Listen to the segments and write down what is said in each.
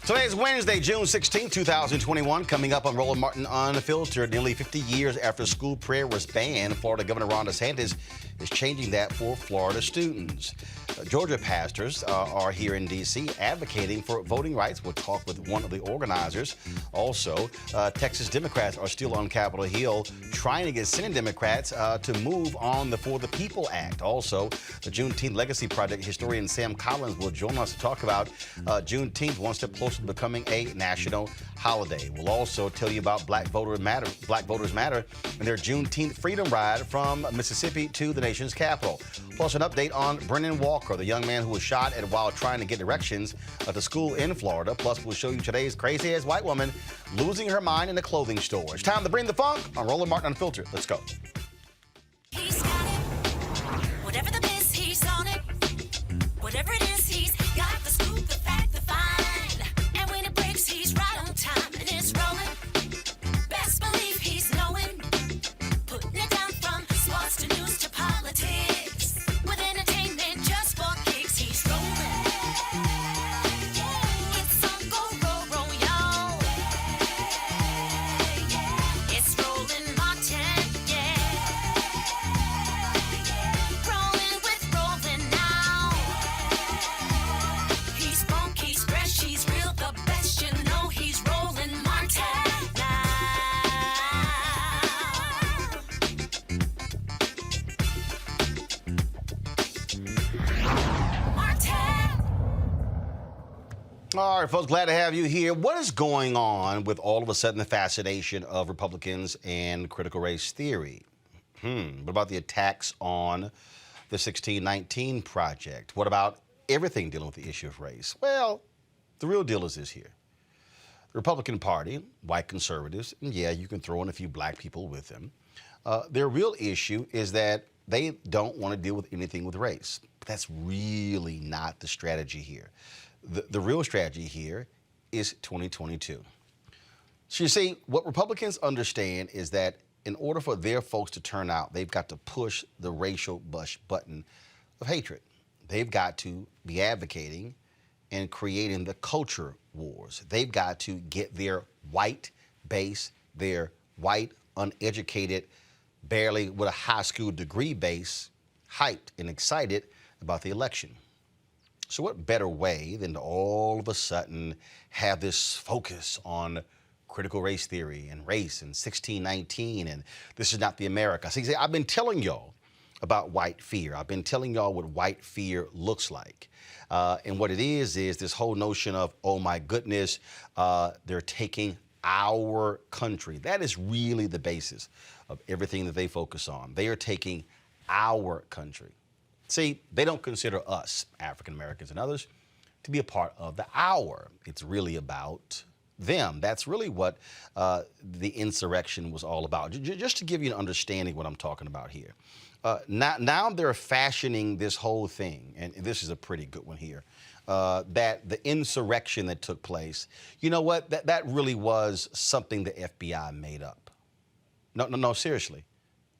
Today is Wednesday, June 16, 2021. Coming up on Roland Martin Unfiltered, nearly 50 years after school prayer was banned, Florida Governor Ron DeSantis is changing that for Florida students. Georgia pastors are here in D.C. advocating for voting rights. We'll talk with one of the organizers. Also, Texas Democrats are still on Capitol Hill trying to get Senate Democrats to move on the For the People Act. Also, the Juneteenth Legacy Project historian Sam Collins will join us to talk about Juneteenth one step closer to becoming a national holiday. We'll also tell you about Black Voters Matter and their Juneteenth Freedom Ride from Mississippi to the nation's capital. Plus, an update on Brennan Walker, the young man who was shot while trying to get directions at the school in Florida. Plus, we'll show you today's crazy-ass white woman losing her mind in a clothing store. It's time to bring the funk on Roland Martin Unfiltered. Let's go. He's got it. Whatever the biz, he's on it. Whatever it is, he's got the scoop, the fact, the find. And when it breaks, he's right on time and it's rolling. Best believe he's knowing. Putting it down from sports to news to politics. With entertainment just for kicks, he's rolling. It's on go, roll, y'all. It's Roland Martin, rolling with Roland now. He's funky, he's fresh, he's real, the best, you know he's Roland Martin now. Martin. All right, folks, glad to have you here. What is going on with all of a sudden the fascination of Republicans and critical race theory? What about the attacks on the 1619 Project? What about everything dealing with the issue of race? Well, the real deal is this here. The Republican Party, white conservatives, and yeah, you can throw in a few black people with them. Their real issue is that they don't want to deal with anything with race. But that's really not the strategy here. The real strategy here is 2022. So you see, what Republicans understand is that in order for their folks to turn out, they've got to push the racial button of hatred. They've got to be advocating and creating the culture wars. They've got to get their white base, their white, uneducated, barely with a high school degree base, hyped and excited about the election. So what better way than to all of a sudden have this focus on critical race theory and race and 1619 and this is not the America. See, I've been telling y'all about white fear. I've been telling y'all what white fear looks like. And what it is this whole notion of, oh my goodness, they're taking our country. That is really the basis of everything that they focus on. They are taking our country. See, they don't consider us, African Americans and others, to be a part of the our. It's really about them. That's really what the insurrection was all about. Just to give you an understanding of what I'm talking about here. Now they're fashioning this whole thing, and this is a pretty good one here, that the insurrection that took place, you know what, that really was something the FBI made up. No, seriously,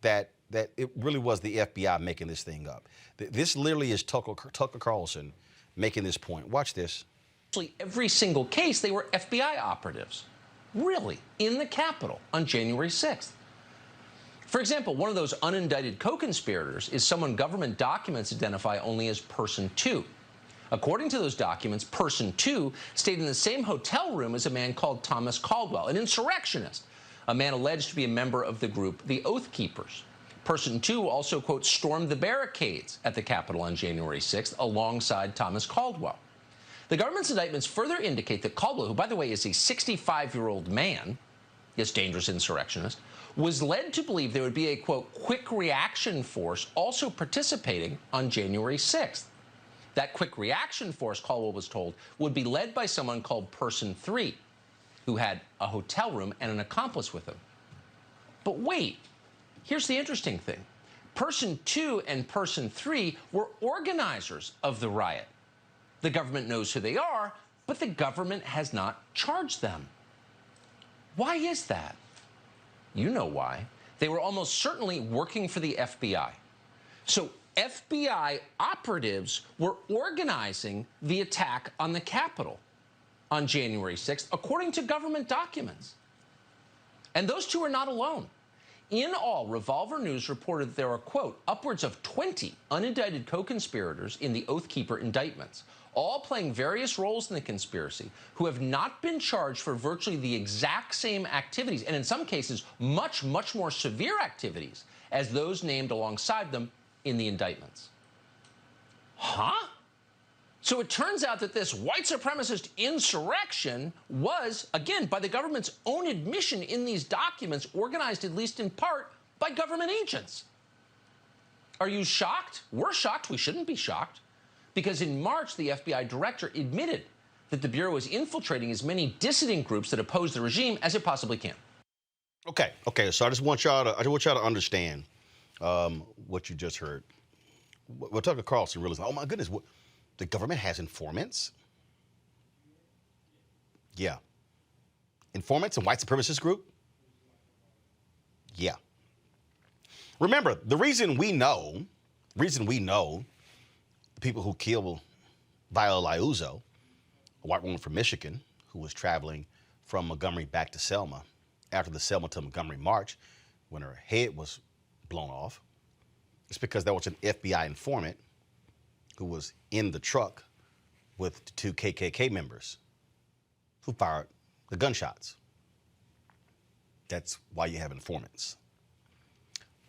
that it really was the FBI making this thing up. This literally is Tucker Carlson making this point. Watch this. Actually, every single case, they were FBI operatives, really, in the Capitol on January 6th. For example, one of those unindicted co-conspirators is someone government documents identify only as Person 2. According to those documents, Person 2 stayed in the same hotel room as a man called Thomas Caldwell, an insurrectionist, a man alleged to be a member of the group the Oath Keepers. Person 2 also, quote, stormed the barricades at the Capitol on January 6th alongside Thomas Caldwell. The government's indictments further indicate that Caldwell, who, by the way, is a 65-year-old man, this dangerous insurrectionist, was led to believe there would be a, quote, quick reaction force also participating on January 6th. That quick reaction force, Caldwell was told, would be led by someone called Person 3, who had a hotel room and an accomplice with him. But wait, here's the interesting thing. Person 2 and Person 3 were organizers of the riot. The government knows who they are, but the government has not charged them. Why is that? You know why. They were almost certainly working for the FBI. So FBI operatives were organizing the attack on the Capitol. on January 6th, according to government documents. And those two are not alone. In all, Revolver News reported that there are, quote, upwards of 20 unindicted co-conspirators in the Oath Keeper indictments, all playing various roles in the conspiracy, who have not been charged for virtually the exact same activities, and in some cases, much, much more severe activities, as those named alongside them in the indictments. Huh? So it turns out that this white supremacist insurrection was, again, by the government's own admission in these documents, organized at least in part by government agents. Are you shocked? We're shocked. We shouldn't be shocked. Because in March, the FBI director admitted that the Bureau is infiltrating as many dissident groups that oppose the regime as it possibly can. Okay. So I just want y'all to understand what you just heard. What Tucker Carlson realized, oh my goodness, the government has informants? Yeah. Informants and white supremacist group? Yeah. Remember, the reason we know the people who killed Viola Liuzzo, a white woman from Michigan who was traveling from Montgomery back to Selma after the Selma to Montgomery march when her head was blown off, it's because there was an FBI informant who was in the truck with the two KKK members who fired the gunshots. That's why you have informants.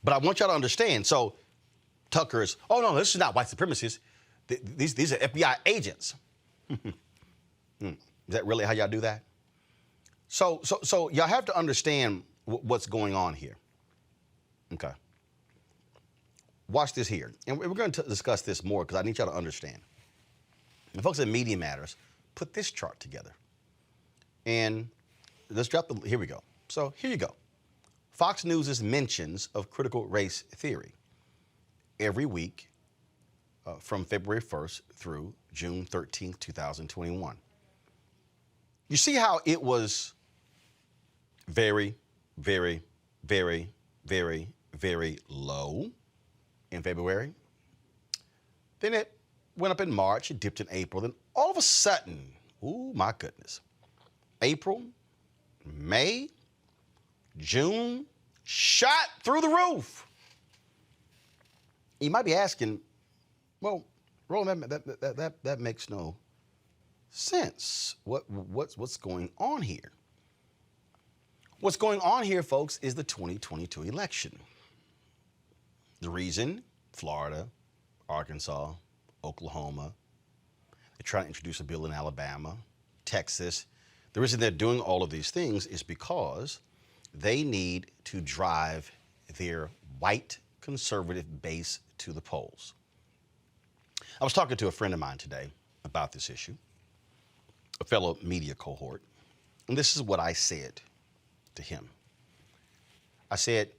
But I want y'all to understand, so Tucker's, oh no, this is not white supremacists. These are FBI agents. Is that really how y'all do that? So y'all have to understand what's going on here. Okay. Watch this here. And we're going to discuss this more because I need y'all to understand. And folks at Media Matters put this chart together. And let's drop here we go. So here you go. Fox News' mentions of critical race theory every week from February 1st through June 13th, 2021. You see how it was very, very, very, very, very low in February. Then it went up in March, it dipped in April. Then all of a sudden, oh my goodness, April, May, June, shot through the roof. You might be asking, well, Roland, that makes no sense. What's going on here? What's going on here, folks, is the 2022 election. The reason, Florida, Arkansas, Oklahoma, they're trying to introduce a bill in Alabama, Texas. The reason they're doing all of these things is because they need to drive their white conservative base to the polls. I was talking to a friend of mine today about this issue, a fellow media cohort, and this is what I said to him. I said,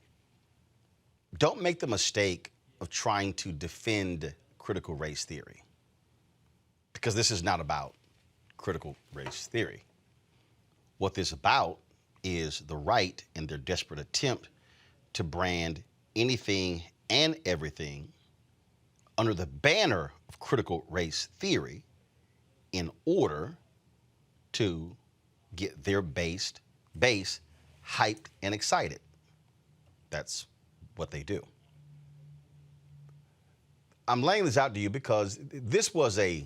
don't make the mistake of trying to defend critical race theory, because this is not about critical race theory. What this is about is the right in their desperate attempt to brand anything and everything under the banner of critical race theory in order to get their base hyped and excited. That's what they do. I'm laying this out to you because this was a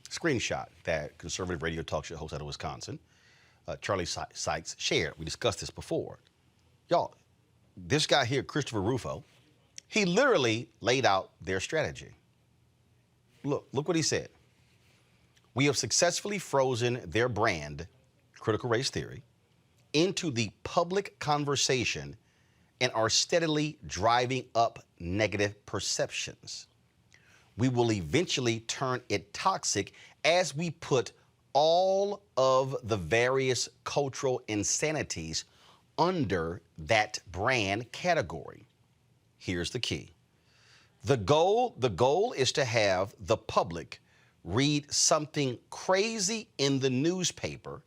screenshot that conservative radio talk show host out of Wisconsin, Charlie Sykes, shared. We discussed this before. Y'all, this guy here, Christopher Rufo, he literally laid out their strategy. Look what he said. We have successfully frozen their brand, critical race theory, into the public conversation and are steadily driving up negative perceptions. We will eventually turn it toxic as we put all of the various cultural insanities under that brand category. Here's the key. The goal is to have the public read something crazy in the newspaper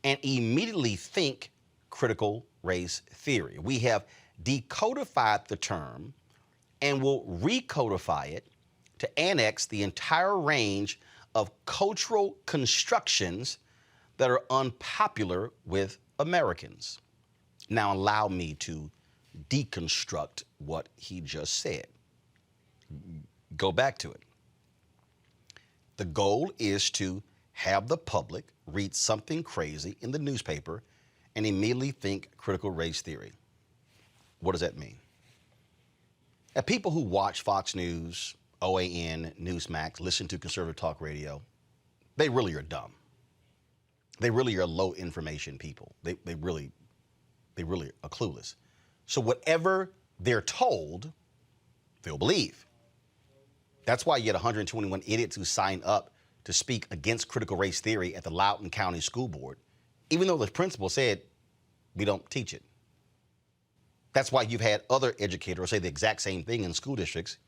and immediately think critical race theory. We have decodified the term and will recodify it to annex the entire range of cultural constructions that are unpopular with Americans. Now allow me to deconstruct what he just said. Go back to it. The goal is to have the public read something crazy in the newspaper and immediately think critical race theory. What does that mean? And people who watch Fox News, OAN, Newsmax, listen to conservative talk radio, they really are dumb. They really are low information people. They really are clueless. So whatever they're told, they'll believe. That's why you had 121 idiots who signed up to speak against critical race theory at the Loudoun County School Board, even though the principal said, we don't teach it. That's why you've had other educators say the exact same thing in school districts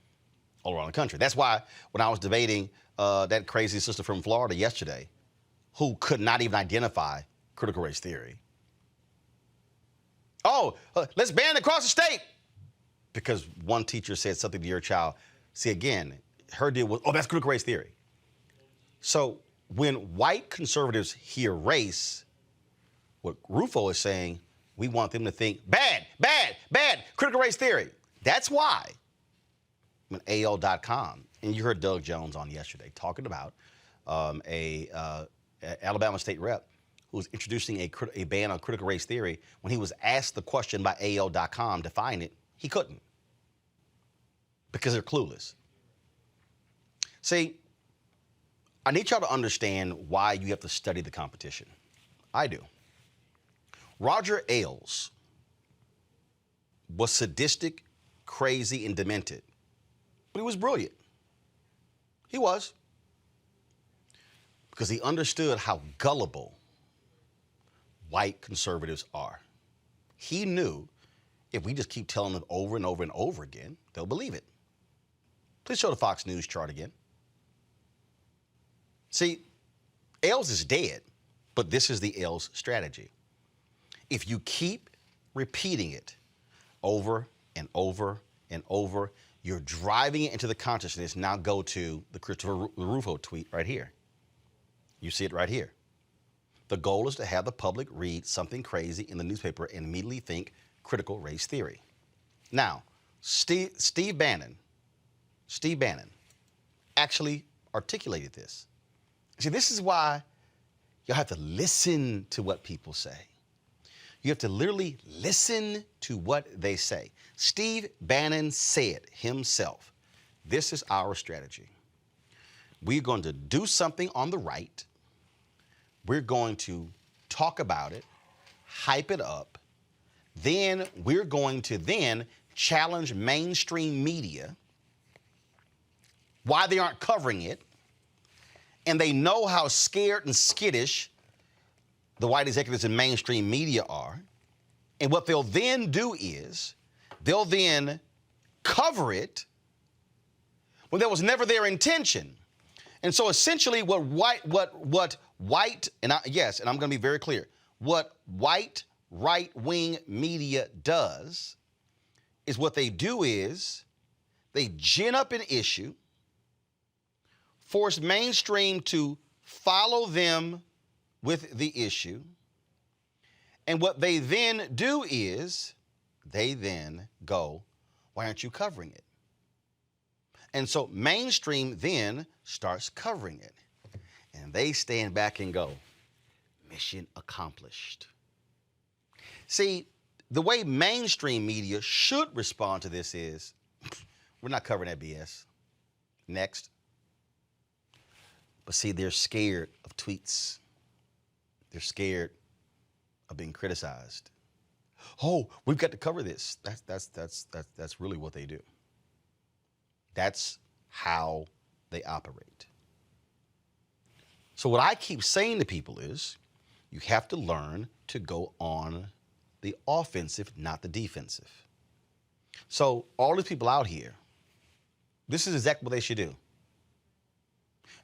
all around the country. That's why when I was debating that crazy sister from Florida yesterday, who could not even identify critical race theory. Oh, let's ban it across the state. Because one teacher said something to your child. See, again, her deal was, oh, that's critical race theory. So when white conservatives hear race, what Rufo is saying, we want them to think bad, bad, bad, critical race theory. That's why when AL.com, and you heard Doug Jones on yesterday talking about Alabama state rep who was introducing a ban on critical race theory. When he was asked the question by AL.com, define it, he couldn't because they're clueless. See, I need y'all to understand why you have to study the competition. I do. Roger Ailes was sadistic, crazy, and demented, but he was brilliant. He was. Because he understood how gullible white conservatives are. He knew if we just keep telling them over and over and over again, they'll believe it. Please show the Fox News chart again. See, Ailes is dead, but this is the Ailes strategy. If you keep repeating it over and over and over, you're driving it into the consciousness. Now go to the Christopher Rufo tweet right here. You see it right here. The goal is to have the public read something crazy in the newspaper and immediately think critical race theory. Now, Steve Bannon actually articulated this. See, this is why you have to listen to what people say. You have to literally listen to what they say. Steve Bannon said himself, this is our strategy. We're going to do something on the right. We're going to talk about it, hype it up. Then we're going to then challenge mainstream media why they aren't covering it. And they know how scared and skittish the white executives in mainstream media are. And what they'll then do is they'll then cover it when that was never their intention. And so essentially what white, and I'm going to be very clear, what white right-wing media does is what they do is they gin up an issue, force mainstream to follow them with the issue. And what they then do is they then go, why aren't you covering it? And so mainstream then starts covering it. And they stand back and go, mission accomplished. See, the way mainstream media should respond to this is, we're not covering that BS. Next. But see, they're scared of tweets. They're scared of being criticized. Oh, we've got to cover this. That's really what they do. That's how they operate. So what I keep saying to people is, you have to learn to go on the offensive, not the defensive. So all these people out here, this is exactly what they should do.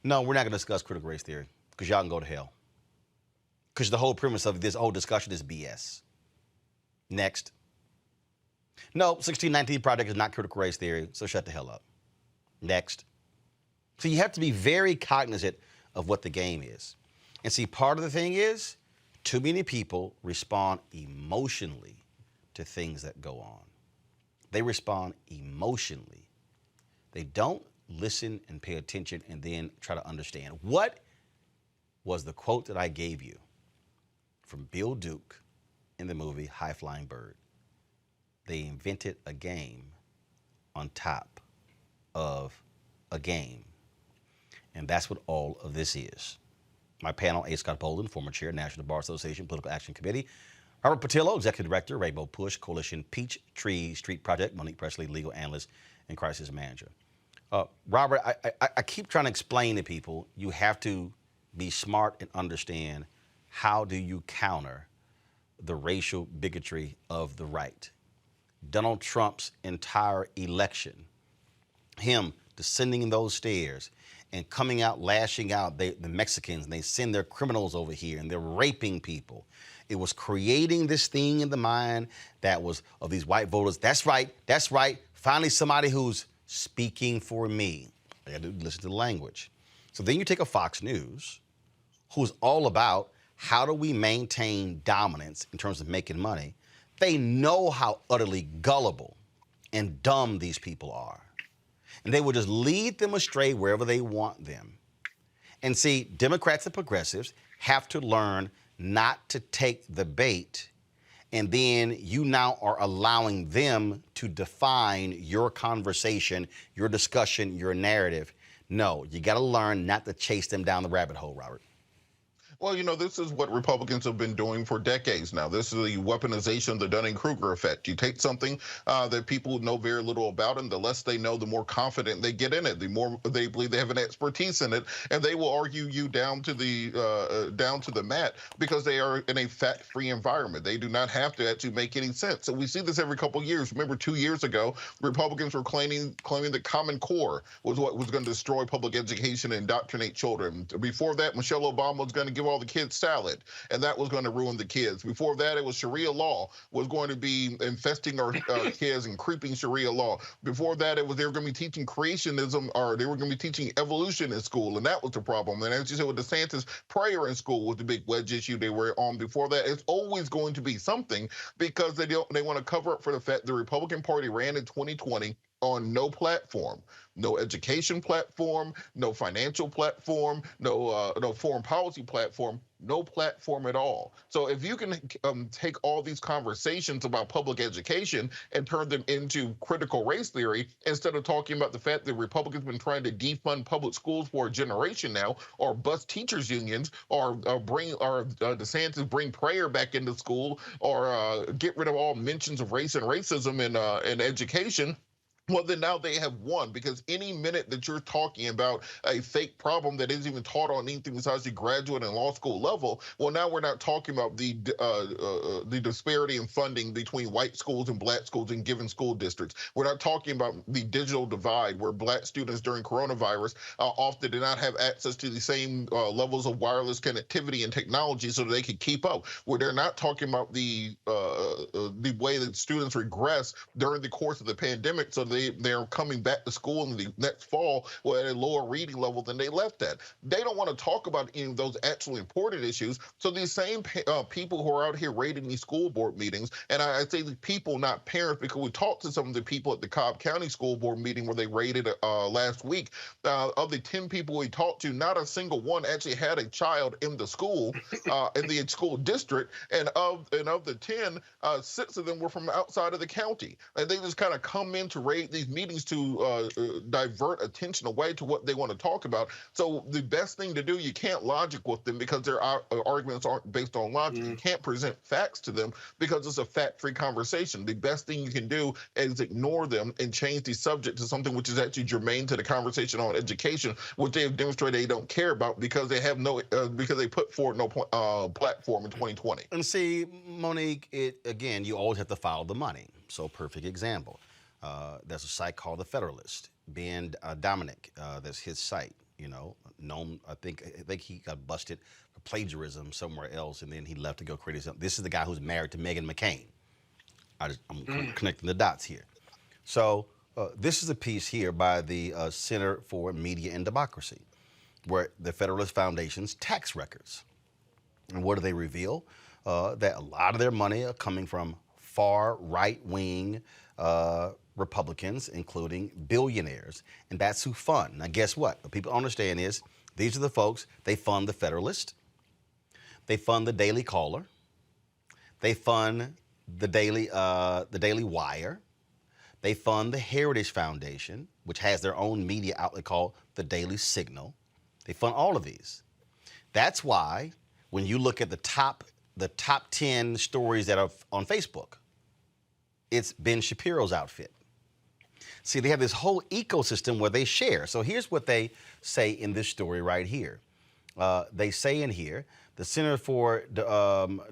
No, we're not going to discuss critical race theory because y'all can go to hell. Because the whole premise of this whole discussion is BS. Next. No, 1619 Project is not critical race theory, so shut the hell up. Next. So you have to be very cognizant of what the game is. And see, part of the thing is, too many people respond emotionally to things that go on. They respond emotionally. They don't listen and pay attention and then try to understand. What was the quote that I gave you from Bill Duke in the movie High Flying Bird? They invented a game on top of a game. And that's what all of this is. My panel, A. Scott Bolden, former chair, National Bar Association Political Action Committee. Robert Patillo, Executive Director, Rainbow Push, Coalition Peachtree Street Project. Monique Presley, Legal Analyst and Crisis Manager. Robert, I keep trying to explain to people, you have to be smart and understand how do you counter the racial bigotry of the right. Donald Trump's entire election, him descending those stairs and coming out, lashing out, the Mexicans, and they send their criminals over here and they're raping people. It was creating this thing in the mind that was of these white voters. That's right, that's right. Finally, somebody who's speaking for me. I got to listen to the language. So then you take a Fox News, who's all about how do we maintain dominance in terms of making money. They know how utterly gullible and dumb these people are. And they will just lead them astray wherever they want them. And see, Democrats and progressives have to learn not to take the bait, and then you now are allowing them to define your conversation, your discussion, your narrative. No, you got to learn not to chase them down the rabbit hole, Robert. Well, you know, this is what Republicans have been doing for decades now. This is the weaponization of the Dunning-Kruger effect. You take something that people know very little about, and the less they know, the more confident they get in it, the more they believe they have an expertise in it, and they will argue you down to the mat because they are in a fact-free environment. They do not have to actually make any sense. And we see this every couple of years. Remember, 2 years ago, Republicans were claiming that Common Core was what was going to destroy public education and indoctrinate children. Before that, Michelle Obama was going to give all the kids salad, and that was going to ruin the kids. Before that, it was Sharia law was going to be infesting our kids and creeping Sharia law. Before that, they were going to be teaching creationism, or they were going to be teaching evolution in school, and that was the problem. And as you said with DeSantis, prayer in school was the big wedge issue they were on. Before that, it's always going to be something because they want to cover up for the fact the Republican Party ran in 2020 on no platform, no education platform, no financial platform, no foreign policy platform, no platform at all. So if you can take all these conversations about public education and turn them into critical race theory, instead of talking about the fact that Republicans have been trying to defund public schools for a generation now, or bust teachers unions, or DeSantis bring prayer back into school, or get rid of all mentions of race and racism in education, well, then now they have won, because any minute that you're talking about a fake problem that isn't even taught on anything besides the graduate and law school level, well, now we're not talking about the disparity in funding between white schools and black schools in given school districts. We're not talking about the digital divide, where black students during coronavirus often did not have access to the same levels of wireless connectivity and technology so that they could keep up. Where they're not talking about the way that students regress during the course of the pandemic, so they're coming back to school in the next fall at a lower reading level than they left at. They don't want to talk about any of those actually important issues. So these same people who are out here raiding these school board meetings, and I say the people, not parents, because we talked to some of the people at the Cobb County School Board meeting where they raided last week. Of the 10 people we talked to, not a single one actually had a child in the school, in the school district, and of the 10, 6 of them were from outside of the county. And they just kind of come in to raid these meetings to divert attention away to what they want to talk about. So the best thing to do, you can't logic with them because their arguments aren't based on logic. You can't present facts to them because it's a fact-free conversation. The best thing you can do is ignore them and change the subject to something which is actually germane to the conversation on education, which they have demonstrated they don't care about because they have because they put forward no platform in 2020. And see, Monique, again, you always have to follow the money. So perfect example. There's a site called The Federalist. Ben Dominic, that's his site, known, I think he got busted for plagiarism somewhere else, and then he left to go create something. This is the guy who's married to Meghan McCain. I'm connecting the dots here. So this is a piece here by the Center for Media and Democracy, where the Federalist Foundation's tax records. And what do they reveal? That a lot of their money are coming from far right-wing Republicans, including billionaires. And that's who fund. Now, guess what? What people understand is these are the folks, they fund the Federalist, they fund the Daily Caller, they fund the Daily Wire, they fund the Heritage Foundation, which has their own media outlet called the Daily Signal. They fund all of these. That's why when you look at the top 10 stories that are on Facebook, it's Ben Shapiro's outfit. See, they have this whole ecosystem where they share. So here's what they say in this story right here. They say in here, the Center for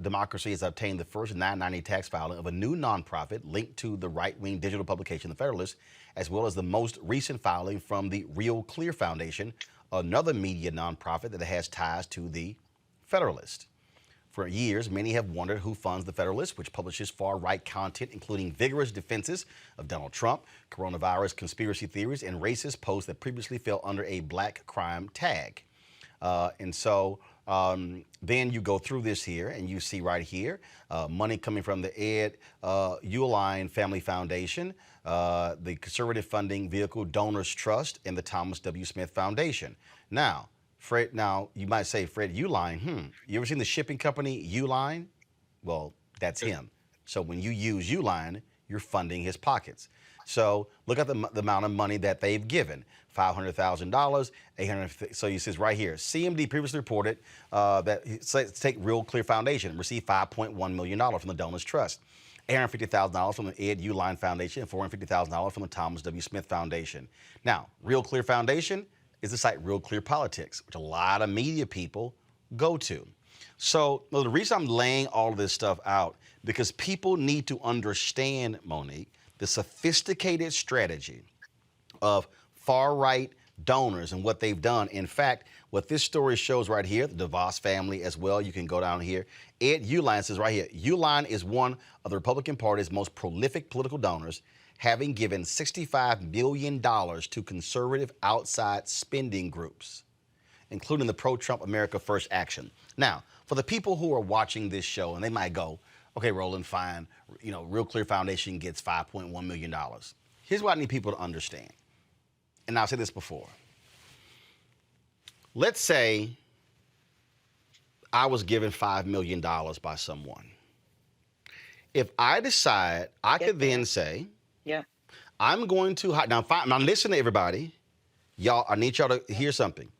Democracy has obtained the first 990 tax filing of a new nonprofit linked to the right-wing digital publication, The Federalist, as well as the most recent filing from the Real Clear Foundation, another media nonprofit that has ties to the Federalist. For years, many have wondered who funds The Federalist, which publishes far-right content, including vigorous defenses of Donald Trump, coronavirus conspiracy theories, and racist posts that previously fell under a black crime tag. Then you go through this here, and you see right here, money coming from the Ed Uline Family Foundation, the conservative funding vehicle Donors Trust, and the Thomas W. Smith Foundation. Now, you might say, Fred Uline, you ever seen the shipping company Uline? Well, that's him. So when you use Uline, you're funding his pockets. So look at the amount of money that they've given. $500,000, $850,000. So he says right here, CMD previously reported that take Real Clear Foundation received $5.1 million from the Donors Trust, $850,000 from the Ed Uline Foundation, and $450,000 from the Thomas W. Smith Foundation. Now, Real Clear Foundation is the site Real Clear Politics, which a lot of media people go to. So the reason I'm laying all of this stuff out, because people need to understand, Monique, the sophisticated strategy of far-right donors and what they've done. In fact, what this story shows right here, the DeVos family as well, you can go down here. Ed Uline says right here, Uline is one of the Republican Party's most prolific political donors, having given $65 million to conservative outside spending groups, including the pro-Trump America First Action. Now, for the people who are watching this show, and they might go, okay, Roland, fine, Real Clear Foundation gets $5.1 million. Here's what I need people to understand. And I've said this before. Let's say I was given $5 million by someone. If I decide, I could then say, I'm going to, now listen to everybody. Y'all, I need y'all to hear something.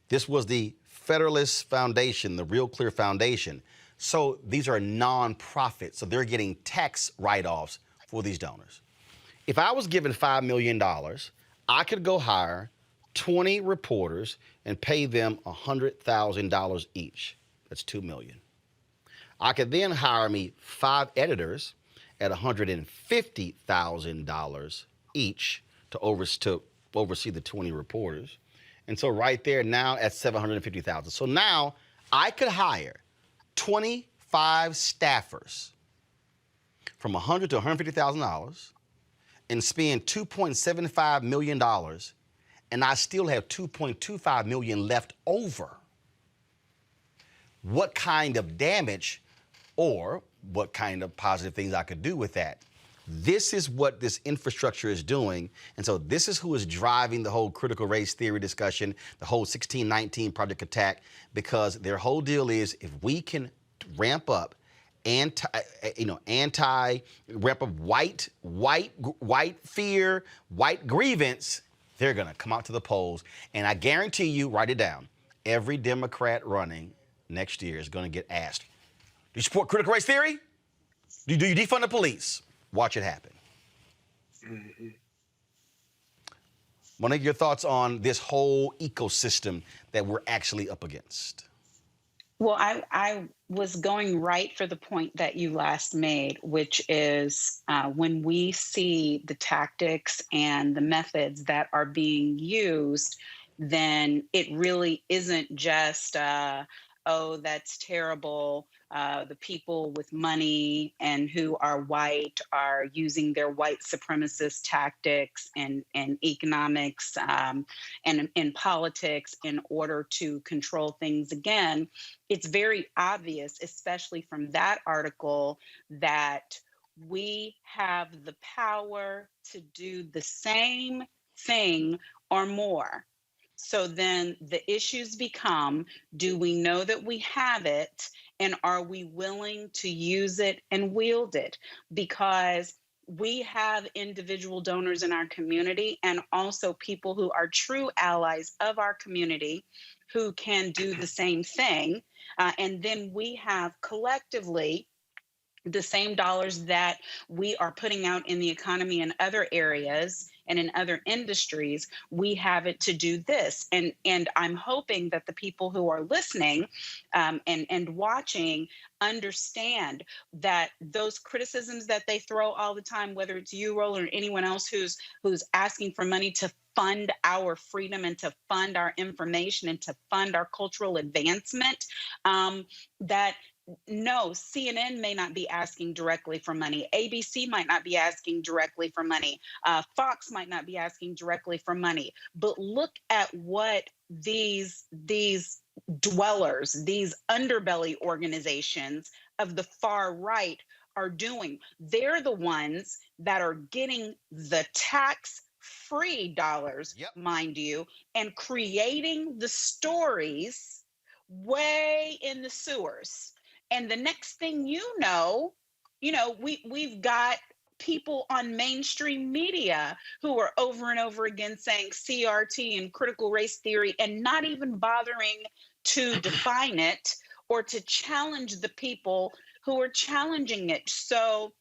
This was the Federalist Foundation, the Real Clear Foundation. So these are nonprofits, so they're getting tax write-offs for these donors. If I was given $5 million, I could go hire 20 reporters and pay them $100,000 each. That's $2 million. I could then hire me 5 editors at $150,000 each to oversee the 20 reporters. And so right there now at $750,000. So now I could hire 25 staffers from $100,000 to $150,000 and spend $2.75 million, and I still have $2.25 million left over. What kind of damage or what kind of positive things I could do with that? This is what this infrastructure is doing. And so this is who is driving the whole critical race theory discussion, the whole 1619 Project attack, because their whole deal is if we can ramp up white fear, white grievance, they're going to come out to the polls. And I guarantee you, write it down, every Democrat running next year is going to get asked, do you support critical race theory? Do you defund the police? Watch it happen. Mm-hmm. Monique, your thoughts on this whole ecosystem that we're actually up against? Well, I was going right for the point that you last made, which is when we see the tactics and the methods that are being used, then it really isn't just, oh, that's terrible. The people with money and who are white are using their white supremacist tactics and economics and in politics in order to control things again. It's very obvious, especially from that article, that we have the power to do the same thing or more. So then the issues become, do we know that we have it, and are we willing to use it and wield it? Because we have individual donors in our community and also people who are true allies of our community who can do the same thing. And then we have collectively the same dollars that we are putting out in the economy in other areas and in other industries, we have it to do this. And I'm hoping that the people who are listening and watching understand that those criticisms that they throw all the time, whether it's you, Roland, or anyone else who's asking for money to fund our freedom and to fund our information and to fund our cultural advancement, that no, CNN may not be asking directly for money. ABC might not be asking directly for money. Fox might not be asking directly for money. But look at what these dwellers, these underbelly organizations of the far right are doing. They're the ones that are getting the tax-free dollars, mind you, and creating the stories way in the sewers. And the next thing you know, we've got people on mainstream media who are over and over again saying CRT and critical race theory and not even bothering to define it or to challenge the people who are challenging it. So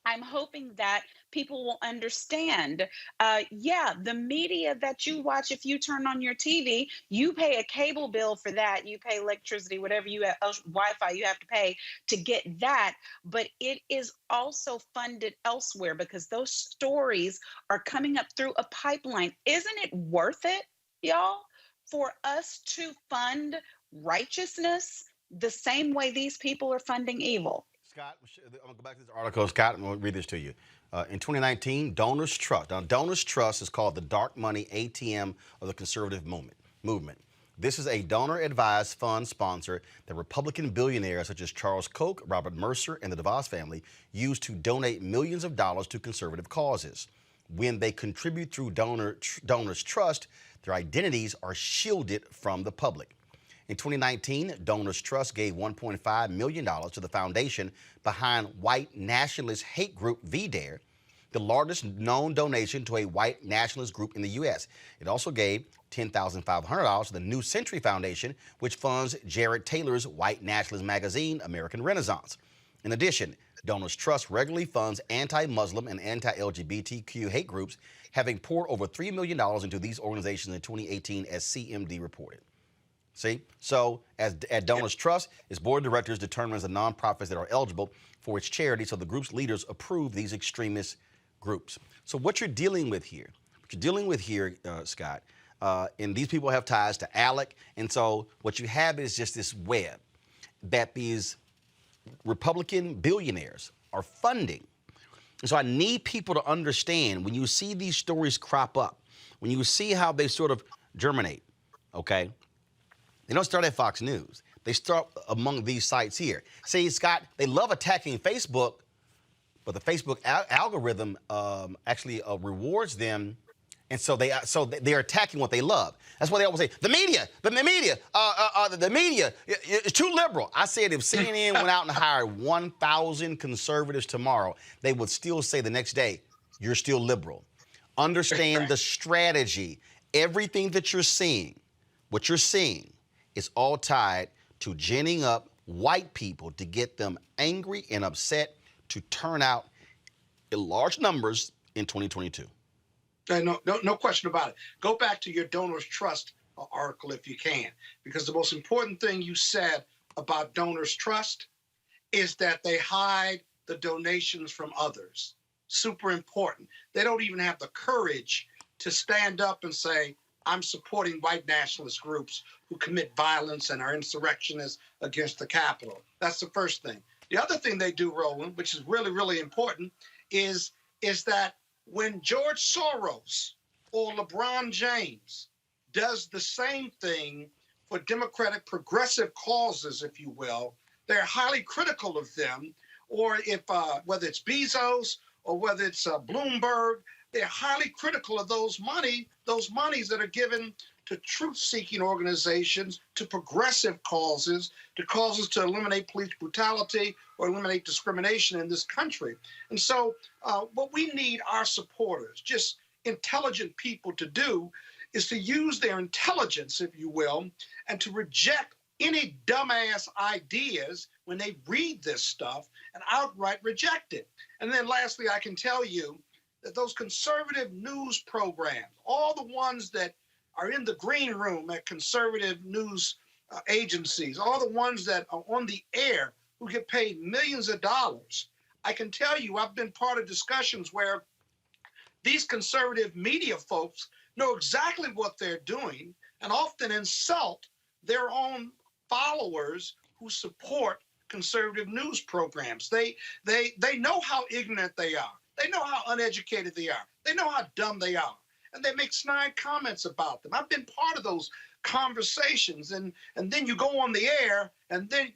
I'm hoping that people will understand, the media that you watch, if you turn on your TV, you pay a cable bill for that, you pay electricity, whatever you have, Wi-Fi you have to pay to get that, but it is also funded elsewhere because those stories are coming up through a pipeline. Isn't it worth it, y'all, for us to fund righteousness the same way these people are funding evil? Scott, I'm going to go back to this article. Scott, I'm going to read this to you. In 2019, Donors Trust. Now, Donors Trust is called the dark money ATM of the conservative movement. This is a donor-advised fund sponsor that Republican billionaires such as Charles Koch, Robert Mercer, and the DeVos family use to donate millions of dollars to conservative causes. When they contribute through Donors Trust, their identities are shielded from the public. In 2019, Donors Trust gave $1.5 million to the foundation behind white nationalist hate group VDARE, the largest known donation to a white nationalist group in the U.S. It also gave $10,500 to the New Century Foundation, which funds Jared Taylor's white nationalist magazine, American Renaissance. In addition, Donors Trust regularly funds anti-Muslim and anti-LGBTQ hate groups, having poured over $3 million into these organizations in 2018, as CMD reported. See, so at Donors Trust, its board of directors determines the nonprofits that are eligible for its charity, so the group's leaders approve these extremist groups. So what you're dealing with here, Scott, and these people have ties to ALEC, and so what you have is just this web that these Republican billionaires are funding. And so I need people to understand, when you see these stories crop up, when you see how they sort of germinate, okay? They don't start at Fox News. They start among these sites here. See, Scott, they love attacking Facebook, but the Facebook algorithm actually rewards them, and so they're attacking what they love. That's why they always say the media is too liberal. I said if CNN went out and hired 1,000 conservatives tomorrow, they would still say the next day, "You're still liberal." Understand the strategy. Everything that you're seeing, what you're seeing, is all tied to ginning up white people to get them angry and upset to turn out in large numbers in 2022. No question about it. Go back to your Donors Trust article if you can, because the most important thing you said about Donors Trust is that they hide the donations from others. Super important. They don't even have the courage to stand up and say, I'm supporting white nationalist groups who commit violence and are insurrectionists against the Capitol. That's the first thing. The other thing they do, Roland, which is really, really important, is that when George Soros or LeBron James does the same thing for democratic progressive causes, if you will, they're highly critical of them. Or if whether it's Bezos or whether it's Bloomberg, they're highly critical of those monies that are given to truth-seeking organizations, to progressive causes, to causes to eliminate police brutality or eliminate discrimination in this country. And so what we need our supporters, just intelligent people, to do is to use their intelligence, if you will, and to reject any dumbass ideas when they read this stuff and outright reject it. And then lastly, I can tell you that those conservative news programs, all the ones that are in the green room at conservative news agencies, all the ones that are on the air who get paid millions of dollars, I can tell you I've been part of discussions where these conservative media folks know exactly what they're doing and often insult their own followers who support conservative news programs. They know how ignorant they are. They know how uneducated they are. They know how dumb they are. And they make snide comments about them. I've been part of those conversations. And then you go on the air, and then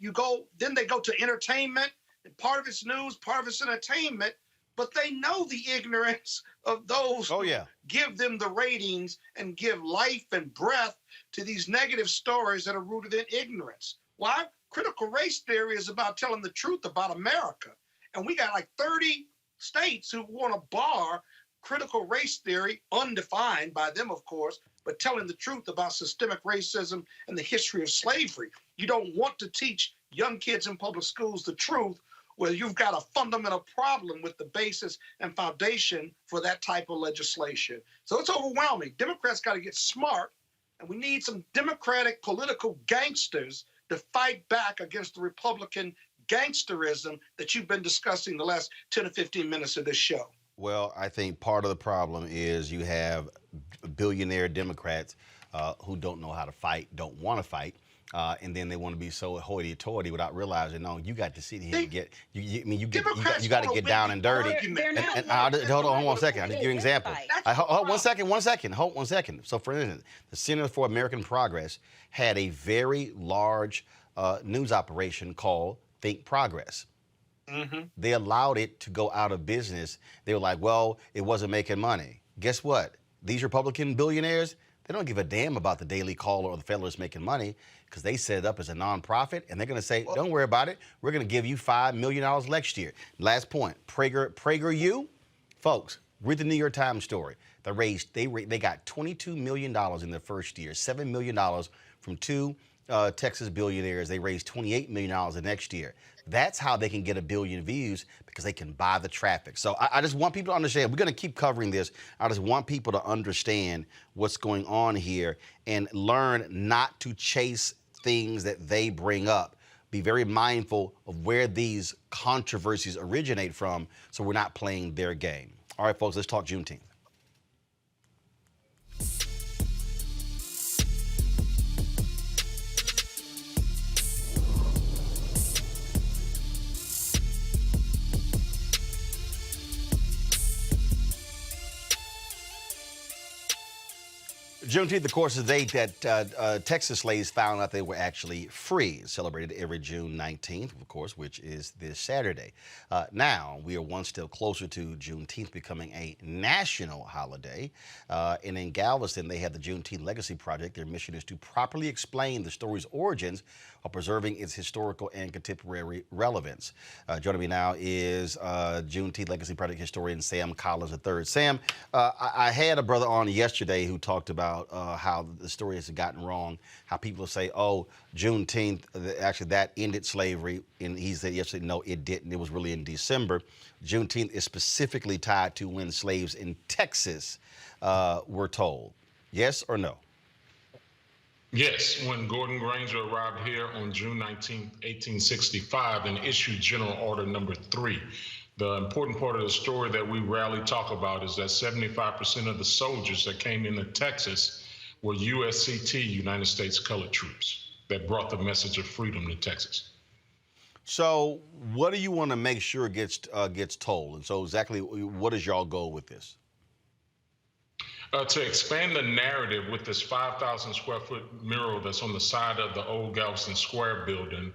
they go to entertainment, and part of it's news, part of it's entertainment, but they know the ignorance of those who give them the ratings and give life and breath to these negative stories that are rooted in ignorance. Why? Critical race theory is about telling the truth about America. And we got like 30 states who want to bar critical race theory, undefined by them, of course, but telling the truth about systemic racism and the history of slavery. You don't want to teach young kids in public schools the truth, where you've got a fundamental problem with the basis and foundation for that type of legislation. So it's overwhelming. Democrats got to get smart, and we need some Democratic political gangsters to fight back against the Republican gangsterism that you've been discussing the last 10 or 15 minutes of this show. Well, I think part of the problem is you have billionaire Democrats who don't know how to fight, don't want to fight, and then they want to be so hoity-toity without realizing, no, you got to sit here and get, you got to get down and dirty. Hold on one second. I'll just give you an example. Hold one second. So, for instance, the Center for American Progress had a very large news operation called Think Progress. They allowed it to go out of business. They were like, well, it wasn't making money. Guess what? These Republican billionaires, they don't give a damn about the Daily Caller or the Federalist making money, because they set it up as a nonprofit, and they're going to say, don't worry about it. We're going to give you $5 million next year. Last point, PragerU, folks, read the New York Times story. They got $22 million in their first year, $7 million from two Texas billionaires. They raised $28 million the next year. That's how they can get 1 billion views, because they can buy the traffic. So I just want people to understand. We're going to keep covering this. I just want people to understand what's going on here and learn not to chase things that they bring up. Be very mindful of where these controversies originate from, so we're not playing their game. All right, folks, let's talk Juneteenth. Juneteenth, of course, is the date that Texas slaves found out they were actually free. It's celebrated every June 19th, of course, which is this Saturday. Now, we are one step closer to Juneteenth becoming a national holiday. And in Galveston, they have the Juneteenth Legacy Project. Their mission is to properly explain the story's origins while preserving its historical and contemporary relevance. Joining me now is Juneteenth Legacy Project historian Sam Collins III. Sam, I had a brother on yesterday who talked about how the story has gotten wrong, how people say, oh, Juneteenth, actually that ended slavery, and he said yesterday, no, it didn't. It was really in December. Juneteenth is specifically tied to when slaves in Texas were told. Yes or no? Yes, when Gordon Granger arrived here on June 19, 1865, and issued General Order Number 3. The important part of the story that we rarely talk about is that 75% of the soldiers that came into Texas were USCT, United States Colored Troops, that brought the message of freedom to Texas. So, what do you want to make sure gets told? And so, exactly, what is y'all goal with this? To expand the narrative with this 5,000 square foot mural that's on the side of the old Galveston Square building,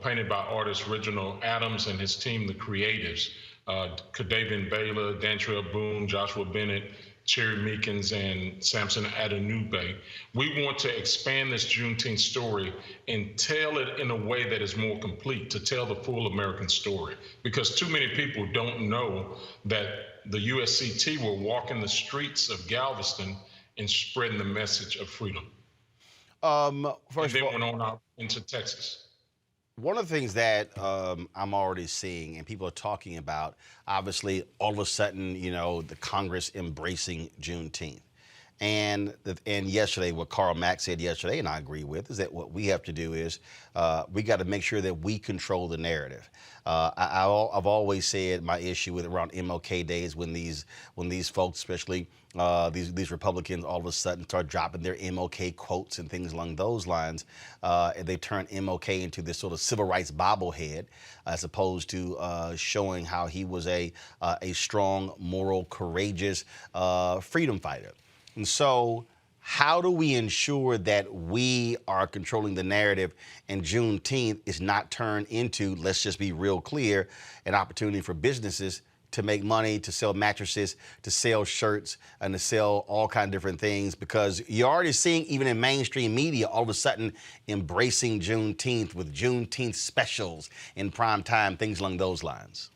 painted by artist Reginald Adams and his team, the creatives, Kadavian Baylor, Dantrell Boone, Joshua Bennett, Cherry Meekins, and Samson Adenube. We want to expand this Juneteenth story and tell it in a way that is more complete, to tell the full American story, because too many people don't know that the USCT were walking the streets of Galveston and spreading the message of freedom. First and then of all, went on out into Texas. one of the things that I'm already seeing and people are talking about, obviously, all of a sudden, the Congress embracing Juneteenth. And yesterday, what Karl Mack said yesterday, and I agree with, is that what we have to do is we got to make sure that we control the narrative. I've always said my issue with around MLK days when these folks, especially these Republicans, all of a sudden start dropping their MLK quotes and things along those lines, and they turn MLK into this sort of civil rights bobblehead, as opposed to showing how he was a strong, moral, courageous freedom fighter. And so, how do we ensure that we are controlling the narrative and Juneteenth is not turned into, let's just be real clear, an opportunity for businesses to make money, to sell mattresses, to sell shirts, and to sell all kinds of different things? Because you're already seeing, even in mainstream media, all of a sudden embracing Juneteenth with Juneteenth specials in prime time, things along those lines.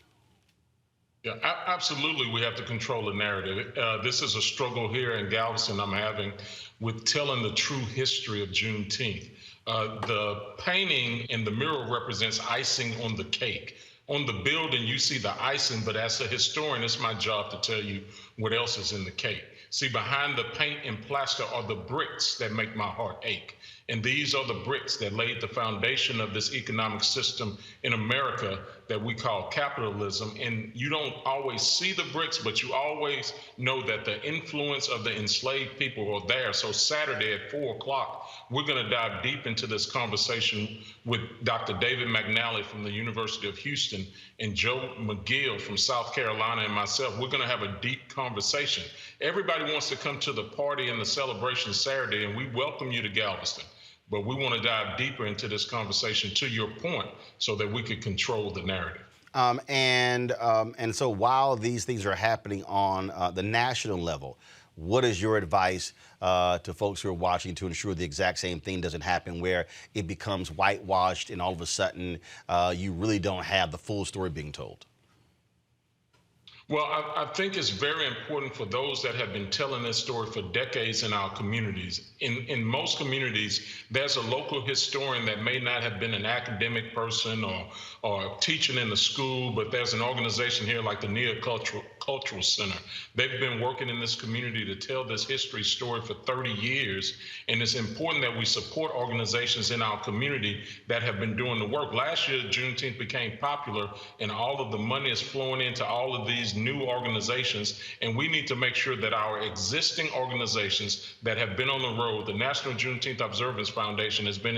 Yeah, absolutely. We have to control the narrative. This is a struggle here in Galveston I'm having with telling the true history of Juneteenth. The painting in the mural represents icing on the cake. On the building, you see the icing, but as a historian, it's my job to tell you what else is in the cake. See, behind the paint and plaster are the bricks that make my heart ache. And these are the bricks that laid the foundation of this economic system in America that we call capitalism. And you don't always see the bricks, but you always know that the influence of the enslaved people are there. So Saturday at 4 o'clock, we're going to dive deep into this conversation with Dr. David McNally from the University of Houston and Joe McGill from South Carolina and myself. We're going to have a deep conversation. Everybody wants to come to the party and the celebration Saturday, and we welcome you to Galveston. But we want to dive deeper into this conversation, to your point, so that we could control the narrative. And so while these things are happening on the national level, what is your advice to folks who are watching to ensure the exact same thing doesn't happen, where it becomes whitewashed and all of a sudden you really don't have the full story being told? Well, I think it's very important for those that have been telling this story for decades in our communities. In most communities, there's a local historian that may not have been an academic person or teaching in the school, but there's an organization here like the Cultural Center. They've been working in this community to tell this history story for 30 years, and it's important that we support organizations in our community that have been doing the work. Last year, Juneteenth became popular, and all of the money is flowing into all of these new organizations, and we need to make sure that our existing organizations that have been on the road, the National Juneteenth Observance Foundation has been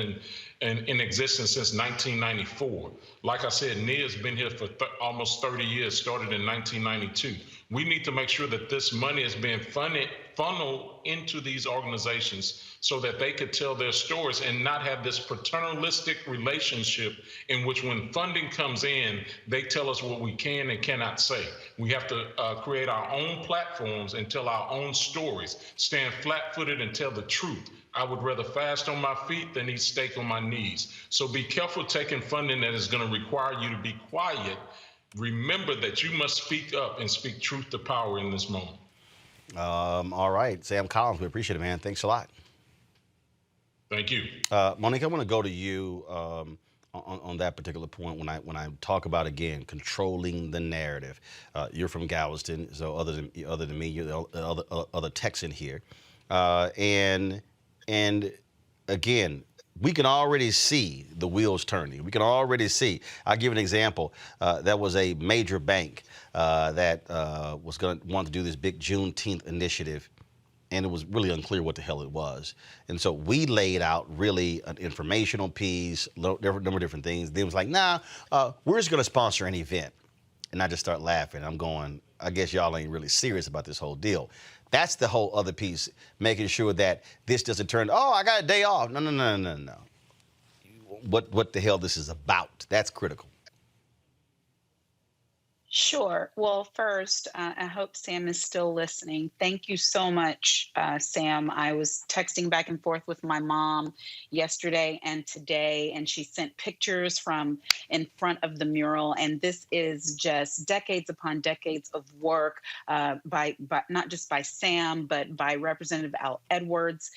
in existence since 1994. Like I said, NIA has been here for almost 30 years, started in 1992. We need to make sure that this money is being funneled into these organizations so that they could tell their stories and not have this paternalistic relationship in which when funding comes in, they tell us what we can and cannot say. We have to create our own platforms and tell our own stories, stand flat-footed and tell the truth. I would rather fast on my feet than eat steak on my knees. So be careful taking funding that is going to require you to be quiet. Remember that you must speak up and speak truth to power in this moment. All right, Sam Collins, we appreciate it, man. Thanks a lot. Thank you. Monique, I want to go to you on that particular point when I talk about, again, controlling the narrative. You're from Galveston, so other than me, you're the other Texan here, and again, we can already see the wheels turning. We can already see. I'll give an example. That was a major bank that was going to want to do this big Juneteenth initiative. and it was really unclear what the hell it was. And so we laid out really an informational piece, number of different things. Then it was like, nah, we're just going to sponsor an event. And I just start laughing. I'm going, I guess y'all ain't really serious about this whole deal. That's the whole other piece, making sure that this doesn't turn, oh, I got a day off. No. What the hell this is about. That's critical. Sure. Well, first, I hope Sam is still listening. Thank you so much, Sam. I was texting back and forth with my mom yesterday and today, and she sent pictures from in front of the mural. And this is just decades upon decades of work by not just by Sam, but by Representative Al Edwards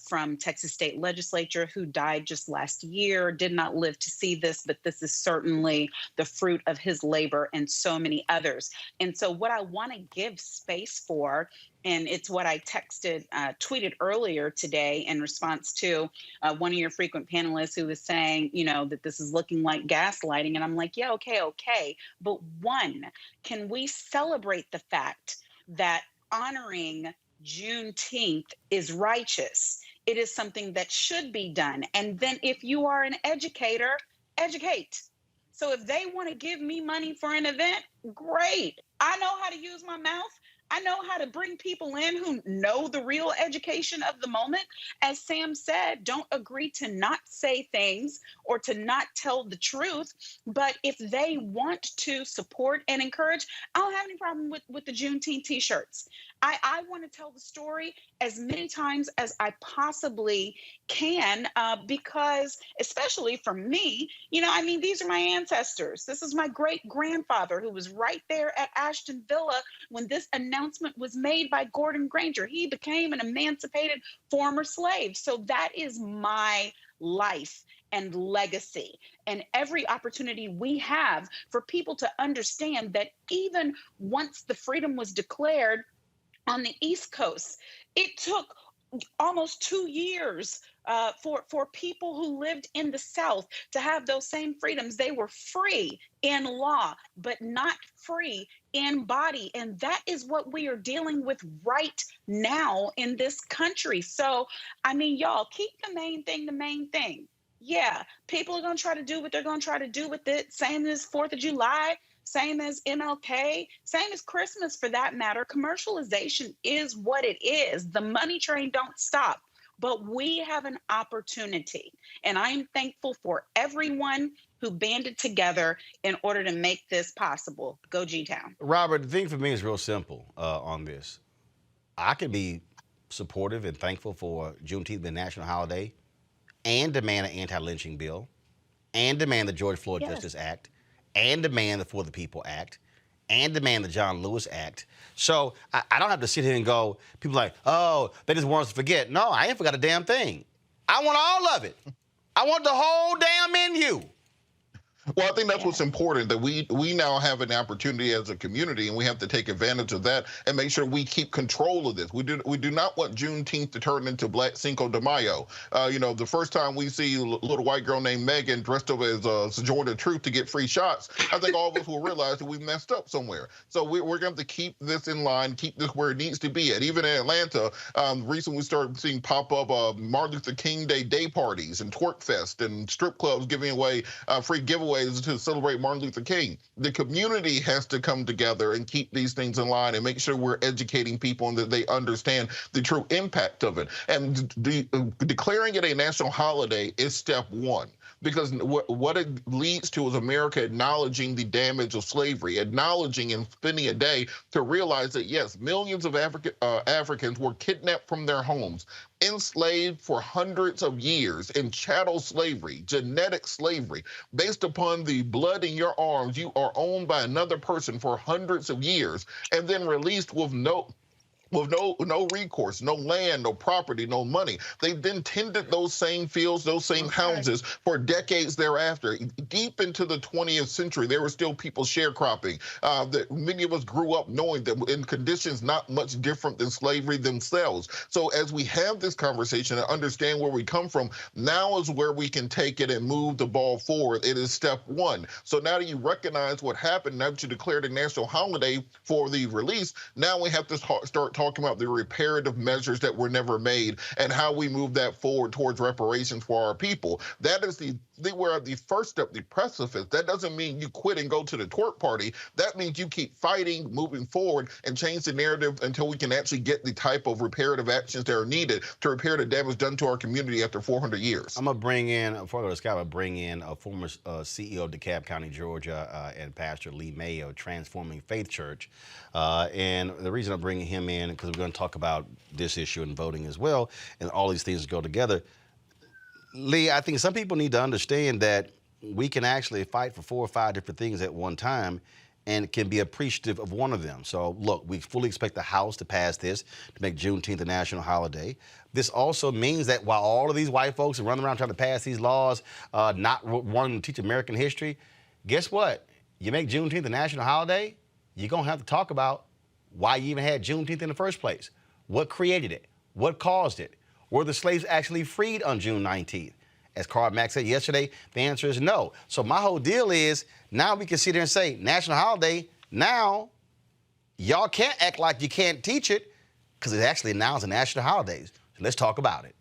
from Texas State Legislature, who died just last year, did not live to see this, but this is certainly the fruit of his labor and so many others. And so what I want to give space for, and it's what I tweeted earlier today in response to one of your frequent panelists who was saying, that this is looking like gaslighting. And I'm like, yeah, okay. But one, can we celebrate the fact that honoring Juneteenth is righteous? It is something that should be done. And then if you are an educator, educate. So if they want to give me money for an event, great. I know how to use my mouth. I know how to bring people in who know the real education of the moment. As Sam said, don't agree to not say things or to not tell the truth. But if they want to support and encourage, I don't have any problem with the Juneteenth t-shirts. I want to tell the story as many times as I possibly can, because especially for me, these are my ancestors. This is my great grandfather who was right there at Ashton Villa when this announcement was made by Gordon Granger. He became an emancipated former slave. So that is my life and legacy, and every opportunity we have for people to understand that even once the freedom was declared on the East Coast, it took almost 2 years for people who lived in the South to have those same freedoms. They were free in law, but not free in body. And that is what we are dealing with right now in this country. So, y'all, keep the main thing the main thing. Yeah, people are going to try to do what they're going to try to do with it. Same as 4th of July. Same as MLK, same as Christmas for that matter. Commercialization is what it is. The money train don't stop, but we have an opportunity. And I am thankful for everyone who banded together in order to make this possible. Go G-Town. Robert, the thing for me is real simple on this. I can be supportive and thankful for Juneteenth being a national holiday and demand an anti-lynching bill and demand the George Floyd Justice Act and demand the For the People Act, and demand the John Lewis Act. So I don't have to sit here and go, people are like, oh, they just want us to forget. No, I ain't forgot a damn thing. I want all of it. I want the whole damn menu. Well, I think that's what's important, that we now have an opportunity as a community, and we have to take advantage of that and make sure we keep control of this. We do not want Juneteenth to turn into Black Cinco de Mayo. The first time we see a little white girl named Megan dressed up as Sojourner Truth to get free shots, I think all of us will realize that we messed up somewhere. So we're going to have to keep this in line, keep this where it needs to be at. Even in Atlanta, recently we started seeing pop up Martin Luther King day parties and twerk fest and strip clubs giving away free giveaways to celebrate Martin Luther King. The community has to come together and keep these things in line and make sure we're educating people and that they understand the true impact of it. And declaring it a national holiday is step one. Because what it leads to is America acknowledging the damage of slavery, acknowledging and spending a day to realize that, yes, millions of Africans were kidnapped from their homes, enslaved for hundreds of years in chattel slavery, genetic slavery. Based upon the blood in your arms, you are owned by another person for hundreds of years and then released with no recourse, no land, no property, no money. They then tended those same fields, those same houses for decades thereafter. Deep into the 20th century, there were still people sharecropping. That many of us grew up knowing that in conditions not much different than slavery themselves. So as we have this conversation and understand where we come from, now is where we can take it and move the ball forward. It is step one. So now that you recognize what happened, now that you declared a national holiday for the release, now we have to start talking talking about the reparative measures that were never made and how we move that forward towards reparations for our people. That is we're at the first step, the precipice. That doesn't mean you quit and go to the twerk party. That means you keep fighting, moving forward, and change the narrative until we can actually get the type of reparative actions that are needed to repair the damage done to our community after 400 years. I'm going to bring in, before I go to Scott, I'm going to bring in a former CEO of DeKalb County, Georgia, and Pastor Lee Mayo, Transforming Faith Church. And the reason I'm bringing him in, because we're going to talk about this issue and voting as well, and all these things go together. Lee, I think some people need to understand that we can actually fight for 4 or 5 different things at one time and can be appreciative of one of them. So, look, we fully expect the House to pass this to make Juneteenth a national holiday. This also means that while all of these white folks are running around trying to pass these laws, not wanting to teach American history, guess what? You make Juneteenth a national holiday, you're going to have to talk about why you even had Juneteenth in the first place. What created it? What caused it? Were the slaves actually freed on June 19th? As Karl Marx said yesterday, the answer is no. So my whole deal is now we can sit there and say, national holiday, now y'all can't act like you can't teach it because it actually now is a national holiday. So let's talk about it.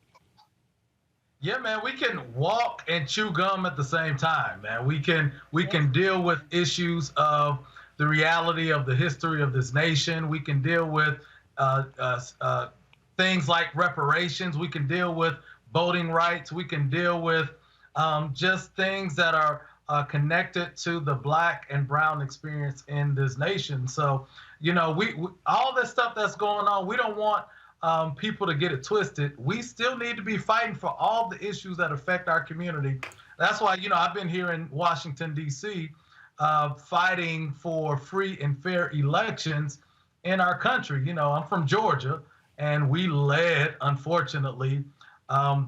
Yeah, man, we can walk and chew gum at the same time, man. We can deal with issues of the reality of the history of this nation. We can deal with things like reparations. We can deal with voting rights. We can deal with just things that are connected to the Black and brown experience in this nation. So, you know, we all this stuff that's going on, we don't want people to get it twisted. We still need to be fighting for all the issues that affect our community. That's why, you know, I've been here in Washington, D.C., fighting for free and fair elections in our country. You know, I'm from Georgia, and we led, unfortunately,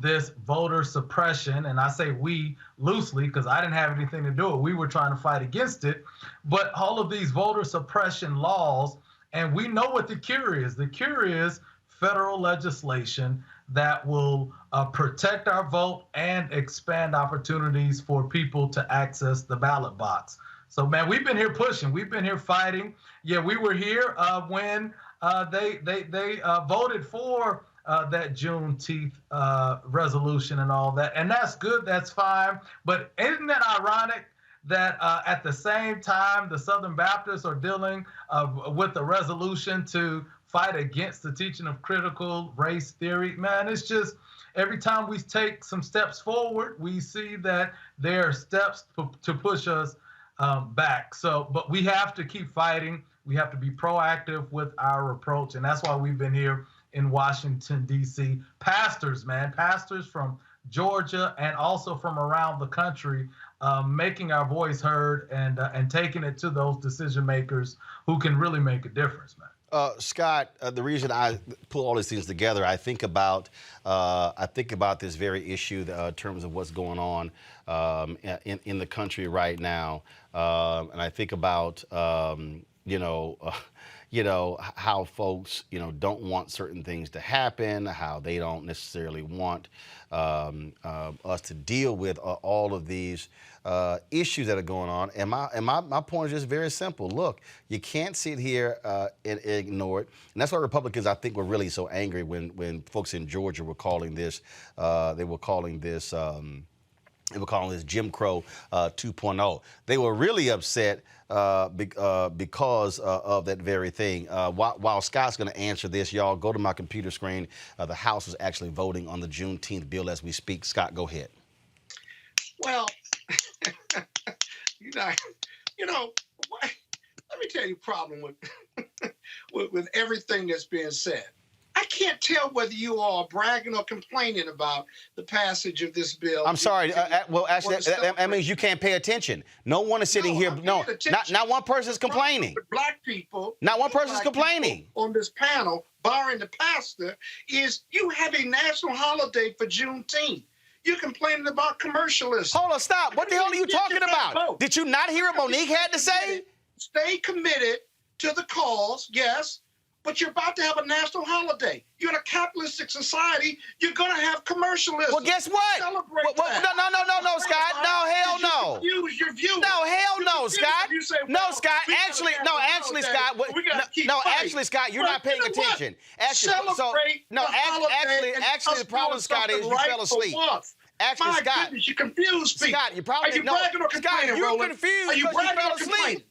this voter suppression, and I say we loosely because I didn't have anything to do with it. We were trying to fight against it. But all of these voter suppression laws, and we know what the cure is. The cure is federal legislation that will protect our vote and expand opportunities for people to access the ballot box. So, man, we've been here pushing. We've been here fighting. Yeah, we were here when they voted for that Juneteenth resolution and all that. And that's good. That's fine. But isn't it ironic that at the same time the Southern Baptists are dealing with a resolution to fight against the teaching of critical race theory? Man, it's just every time we take some steps forward, we see that there are steps to push us back. So, but we have to keep fighting. We have to be proactive with our approach. And that's why we've been here in Washington, D.C. Pastors, man, pastors from Georgia and also from around the country, making our voice heard and taking it to those decision makers who can really make a difference, man. Scott, the reason I pull all these things together, I think about this very issue in terms of what's going on in the country right now, and I think about how folks don't want certain things to happen, how they don't necessarily want us to deal with all of these issues that are going on. And my point is just very simple. Look, you can't sit here and ignore it. And that's why Republicans, I think, were really so angry when folks in Georgia were calling this, Jim Crow 2.0. They were really upset because of that very thing. While Scott's going to answer this, y'all go to my computer screen. The House is actually voting on the Juneteenth bill as we speak. Scott, go ahead. Well, let me tell you the problem with everything that's being said. I can't tell whether you all are bragging or complaining about the passage of this bill. I'm sorry. Well, actually, that means you can't pay attention. No one is sitting here. No, not one person is complaining. Black people. Not one person is complaining. On this panel, barring the pastor, is you have a national holiday for Juneteenth. You're complaining about commercialism. Hold on, stop. What the hell are you talking about? Did you not hear what Monique had to say? Stay committed to the cause, yes, but you're about to have a national holiday. You're in a capitalistic society. You're going to have commercialism. Well, guess what? Celebrate Well, no, Scott. No, hell no. Your views. No, hell no, Scott. You say, No, well, Scott. we Actually, gotta no, have a actually, holiday, Scott. but we gotta keep fighting. Actually, Scott, you're Well, not paying you know what? attention. Actually, Celebrate the holiday and actually, the us problem, doing Scott, is something you right fell asleep. for once. Actually, My Scott. goodness, you confuse people. Scott, you probably Are you bragging or complaining, Scott, you're Roland? confused Are you because you bragging fell or asleep. complaining?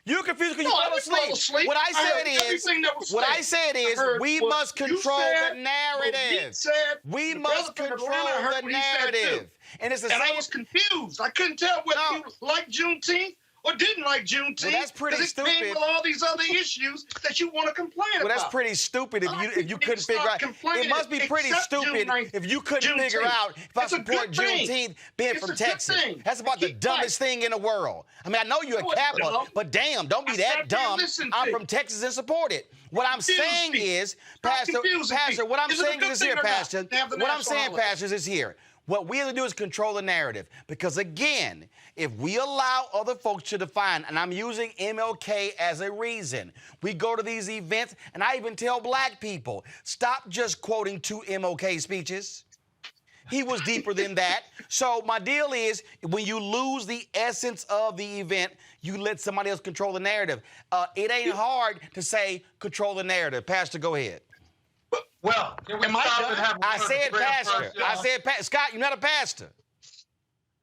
You're confused because No, you I fell didn't fall asleep. asleep. What I heard said everything that was what I said. said is, heard we what must you control said, the narrative. what said. We The must brother from control Atlanta heard the what he said, too. narrative. And it's the And same. I was confused. I couldn't tell whether you liked Juneteenth or didn't like Juneteenth. Well, that's pretty 'cause it stupid. came with all these other issues that you want to complain about. Well, that's pretty stupid if you couldn't figure out. It must be pretty stupid if you couldn't figure out if I support Juneteenth being from Texas. That's about the dumbest thing in the world. I mean, I know you're a Catholic, but damn, don't be that dumb. I'm from Texas and support it. What I'm saying is, Pastor, what I'm saying is here, Pastor. What I'm saying, Pastor, is here. What we have to do is control the narrative. Because again, if we allow other folks to define, and I'm using MLK as a reason, we go to these events, and I even tell black people, stop just quoting 2 MLK speeches. He was deeper than that. So my deal is, when you lose the essence of the event, you let somebody else control the narrative. It ain't hard to say control the narrative. Pastor, go ahead. Well, can we stop and have a I word said of prayer pastor. first, y'all? I said Scott, you're not a pastor.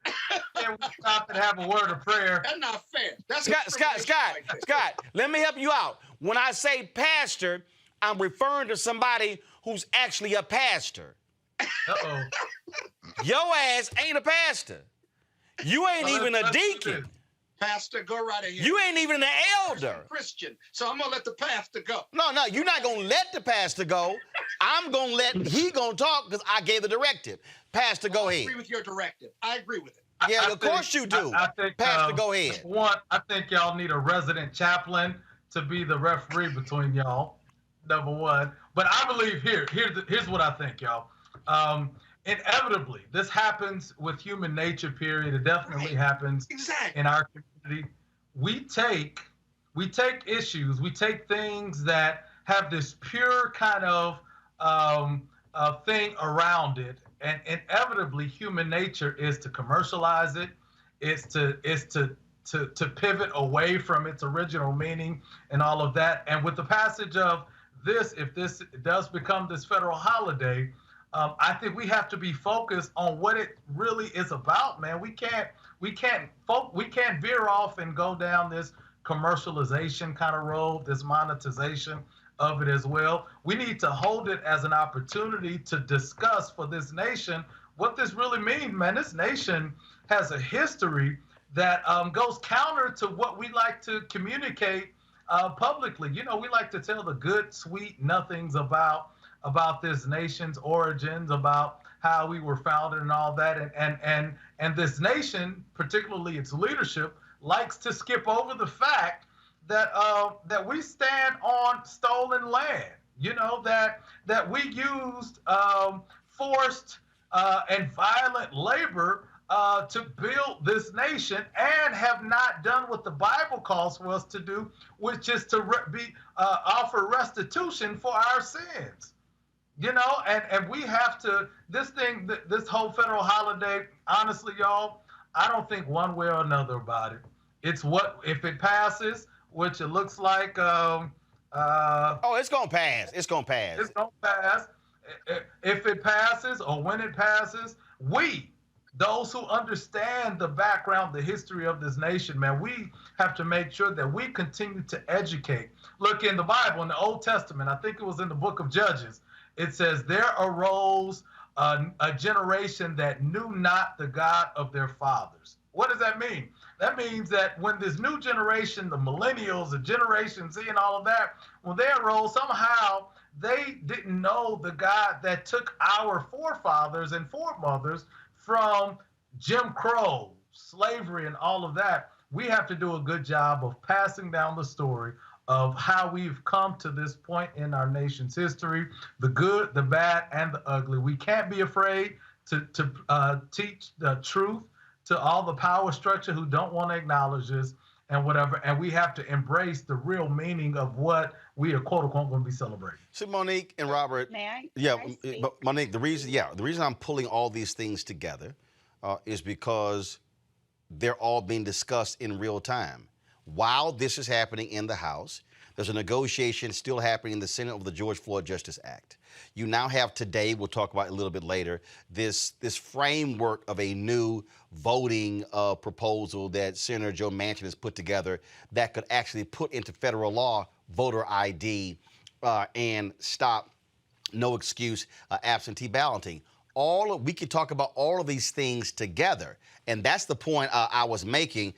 Can we stop and have a word of prayer? That's not fair. That's Scott, let me help you out. When I say pastor, I'm referring to somebody who's actually a pastor. Uh-oh. Your ass ain't a pastor. You ain't even a deacon. Pastor, go right ahead. You ain't even an elder. Christian, so I'm gonna let the pastor go. No, you're not gonna let the pastor go. I'm gonna he gonna talk because I gave the directive. Pastor, go ahead. I agree with your directive. I agree with it. Yeah, of course you do. I think, Pastor, go ahead. One, I think y'all need a resident chaplain to be the referee between y'all. Number one, but I believe here's what I think, y'all. Inevitably, this happens with human nature. Period. It definitely happens in our community. We take issues. We take things that have this pure kind of thing around it, and inevitably, human nature is to commercialize it. Is to pivot away from its original meaning and all of that. And with the passage of this, if this does become this federal holiday, I think we have to be focused on what it really is about, man. We can't veer off and go down this commercialization kind of road, this monetization of it as well. We need to hold it as an opportunity to discuss for this nation what this really means, man. This nation has a history that goes counter to what we like to communicate publicly. You know, we like to tell the good, sweet nothings about this nation's origins, about how we were founded and all that. And this nation, particularly its leadership, likes to skip over the fact that we stand on stolen land. You know, that we used forced and violent labor to build this nation, and have not done what the Bible calls for us to do, which is to offer restitution for our sins. You know, and we have to, this whole federal holiday, honestly, y'all, I don't think one way or another about it. It's if it passes, which it looks like. It's going to pass. It's going to pass. It's going to pass. If it passes, or when it passes, those who understand the background, the history of this nation, man, we have to make sure that we continue to educate. Look, in the Bible, in the Old Testament, I think it was in the book of Judges, it says, there arose a generation that knew not the God of their fathers. What does that mean? That means that when this new generation, the millennials, the Generation Z and all of that, when they arose, somehow they didn't know the God that took our forefathers and foremothers from Jim Crow, slavery, and all of that. We have to do a good job of passing down the story of how we've come to this point in our nation's history, the good, the bad, and the ugly. We can't be afraid to teach the truth to all the power structure who don't want to acknowledge this. and whatever. And we have to embrace the real meaning of what we are quote unquote going to be celebrating. So Monique and Robert, May I? yeah, May I speak? but Monique, the reason I'm pulling all these things together is because they're all being discussed in real time. While this is happening in the House, there's a negotiation still happening in the Senate over the George Floyd Justice Act. You now have today, we'll talk about it a little bit later, this framework of a new voting proposal that Senator Joe Manchin has put together that could actually put into federal law voter ID and stop no excuse absentee balloting. We could talk about all of these things together. And that's the point I was making.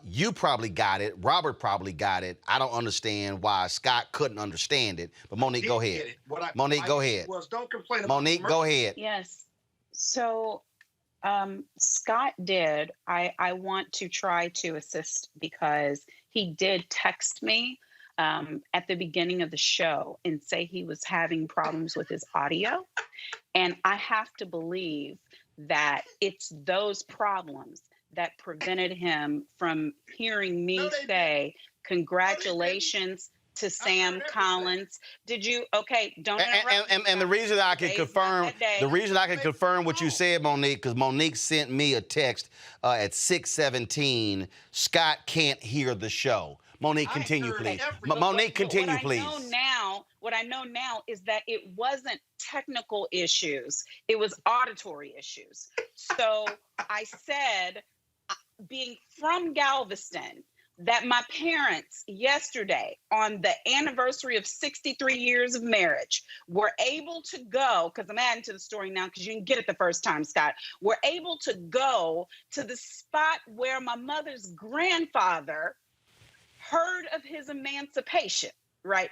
You probably got it. Robert probably got it. I don't understand why Scott couldn't understand it. But Monique, go ahead. Monique, go ahead. Don't complain about Monique, go ahead. Yes. So Scott did. I want to try to assist because he did text me at the beginning of the show and say he was having problems with his audio. And I have to believe that it's those problems that prevented him from hearing me say congratulations to Sam Collins. Did you? Okay, don't interrupt. And the reason I can confirm, what you said, Monique, because Monique sent me a text at 6:17. Scott can't hear the show. Monique, continue, please. Monique, continue, please. What I know now is that it wasn't technical issues. It was auditory issues. So I said, being from Galveston, that my parents yesterday, on the anniversary of 63 years of marriage, were able to go, because I'm adding to the story now because you didn't get it the first time, Scott, were able to go to the spot where my mother's grandfather heard of his emancipation, right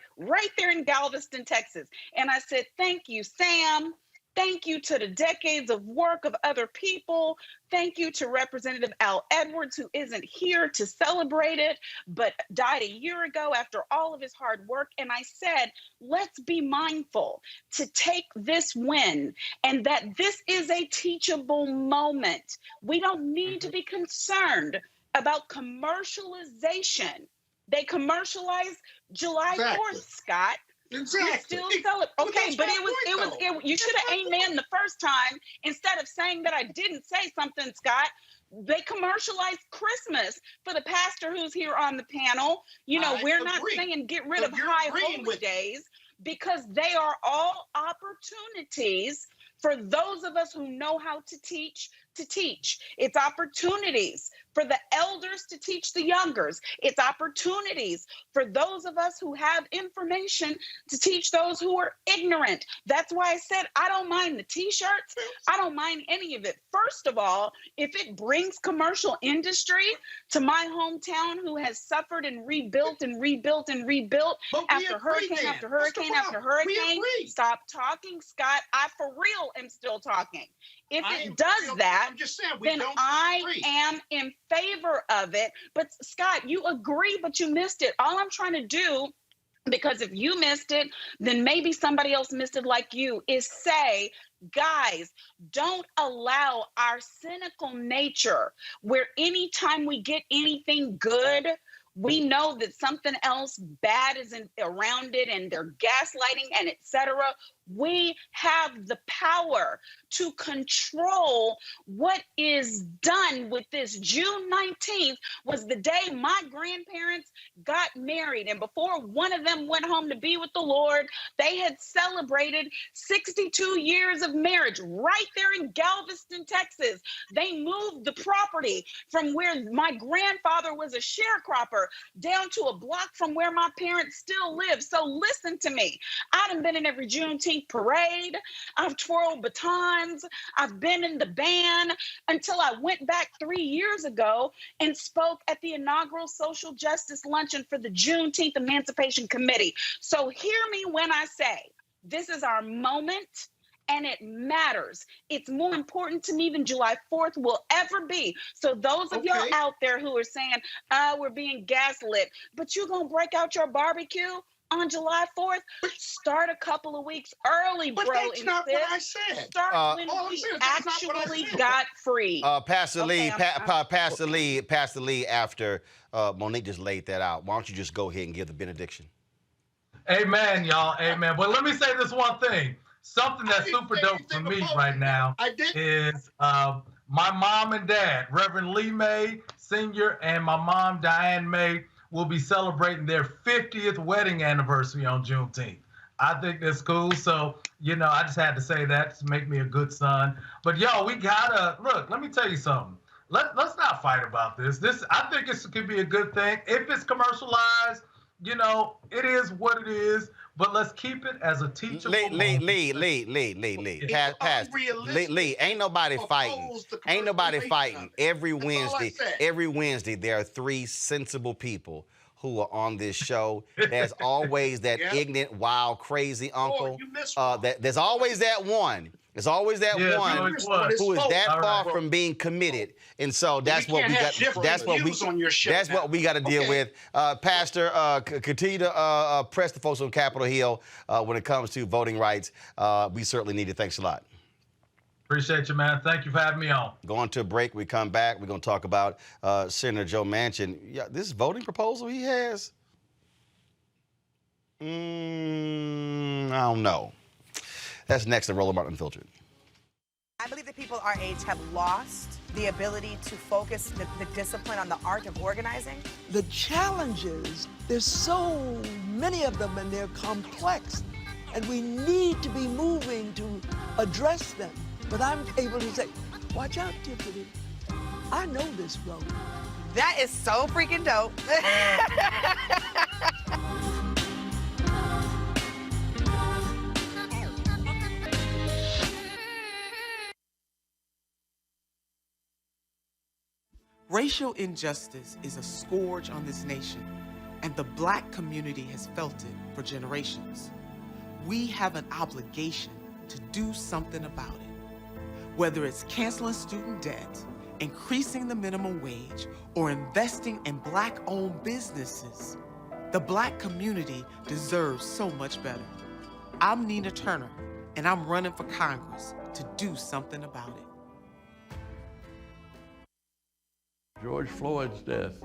there in Galveston, Texas. And I said, thank you, Sam. Thank you to the decades of work of other people. Thank you to Representative Al Edwards, who isn't here to celebrate it, but died a year ago after all of his hard work. And I said, let's be mindful to take this win and that this is a teachable moment. We don't need to be concerned about commercialization. They commercialized July 4th, Scott. Exactly. You still celebrate. Okay, but you should have amen the first time instead of saying that I didn't say something, Scott. They commercialized Christmas for the pastor who's here on the panel. You know, we're not saying get rid of high holy days because they are all opportunities for those of us who know how to teach. It's opportunities for the elders to teach the youngers. It's opportunities for those of us who have information to teach those who are ignorant. That's why I said I don't mind the t-shirts. I don't mind any of it. First of all, if it brings commercial industry to my hometown who has suffered and rebuilt after hurricane after hurricane after hurricane, stop talking, Scott. I for real am still talking. If it does that, then I am in favor of it. But Scott, you agree, but you missed it. All I'm trying to do, because if you missed it, then maybe somebody else missed it like you, is say, guys, don't allow our cynical nature where anytime we get anything good, we know that something else bad is around it and they're gaslighting and etc. We have the power to control what is done with this. June 19th was the day my grandparents got married. And before one of them went home to be with the Lord, they had celebrated 62 years of marriage right there in Galveston, Texas. They moved the property from where my grandfather was a sharecropper down to a block from where my parents still live. So listen to me. I done been in every Juneteenth parade. I've twirled batons. I've been in the band until I went back 3 years ago and spoke at the inaugural social justice luncheon for the Juneteenth Emancipation Committee. So hear me when I say this is our moment and it matters. It's more important to me than July 4th will ever be. So those of y'all out there who are saying, we're being gaslit, but you're going to break out your barbecue? on July 4th, start a couple of weeks early, bro. But that's not what I said. Start when all I'm we saying is that's not what I actually said. got free. Pastor Lee, I'm- Pastor Lee, after Monique just laid that out, why don't you just go ahead and give the benediction? Amen, y'all. Amen. But let me say this one thing. Something that's super dope for me right now is my mom and dad, Reverend Lee May Sr. and my mom, Diane May, will be celebrating their 50th wedding anniversary on Juneteenth. I think that's cool. So, I just had to say that to make me a good son. But, yo, we gotta, look, let me tell you something. Let's not fight about this. I think this could be a good thing. If it's commercialized, it is what it is, but let's keep it as a teachable moment. Lee. Pastor, Lee, ain't nobody fighting. Ain't nobody fighting. Every Wednesday, there are 3 sensible people who are on this show. There's always that ignorant, wild, crazy uncle. There's always that one. There's always that one who is that far from being committed, and so that's what we got. That's what we got to deal with. Pastor, continue to press the folks on Capitol Hill when it comes to voting rights. We certainly need it. Thanks a lot. Appreciate you, man. Thank you for having me on. Going to a break. We come back. We're going to talk about Senator Joe Manchin. Yeah, this voting proposal he has. I don't know. That's next on Roland Unfiltered. I believe that people our age have lost the ability to focus the discipline on the art of organizing. The challenges, there's so many of them and they're complex, and we need to be moving to address them. But I'm able to say, watch out, Tiffany. I know this road. That is so freaking dope. Racial injustice is a scourge on this nation, and the Black community has felt it for generations. We have an obligation to do something about it. Whether it's canceling student debt, increasing the minimum wage, or investing in Black-owned businesses, the Black community deserves so much better. I'm Nina Turner, and I'm running for Congress to do something about it. George Floyd's death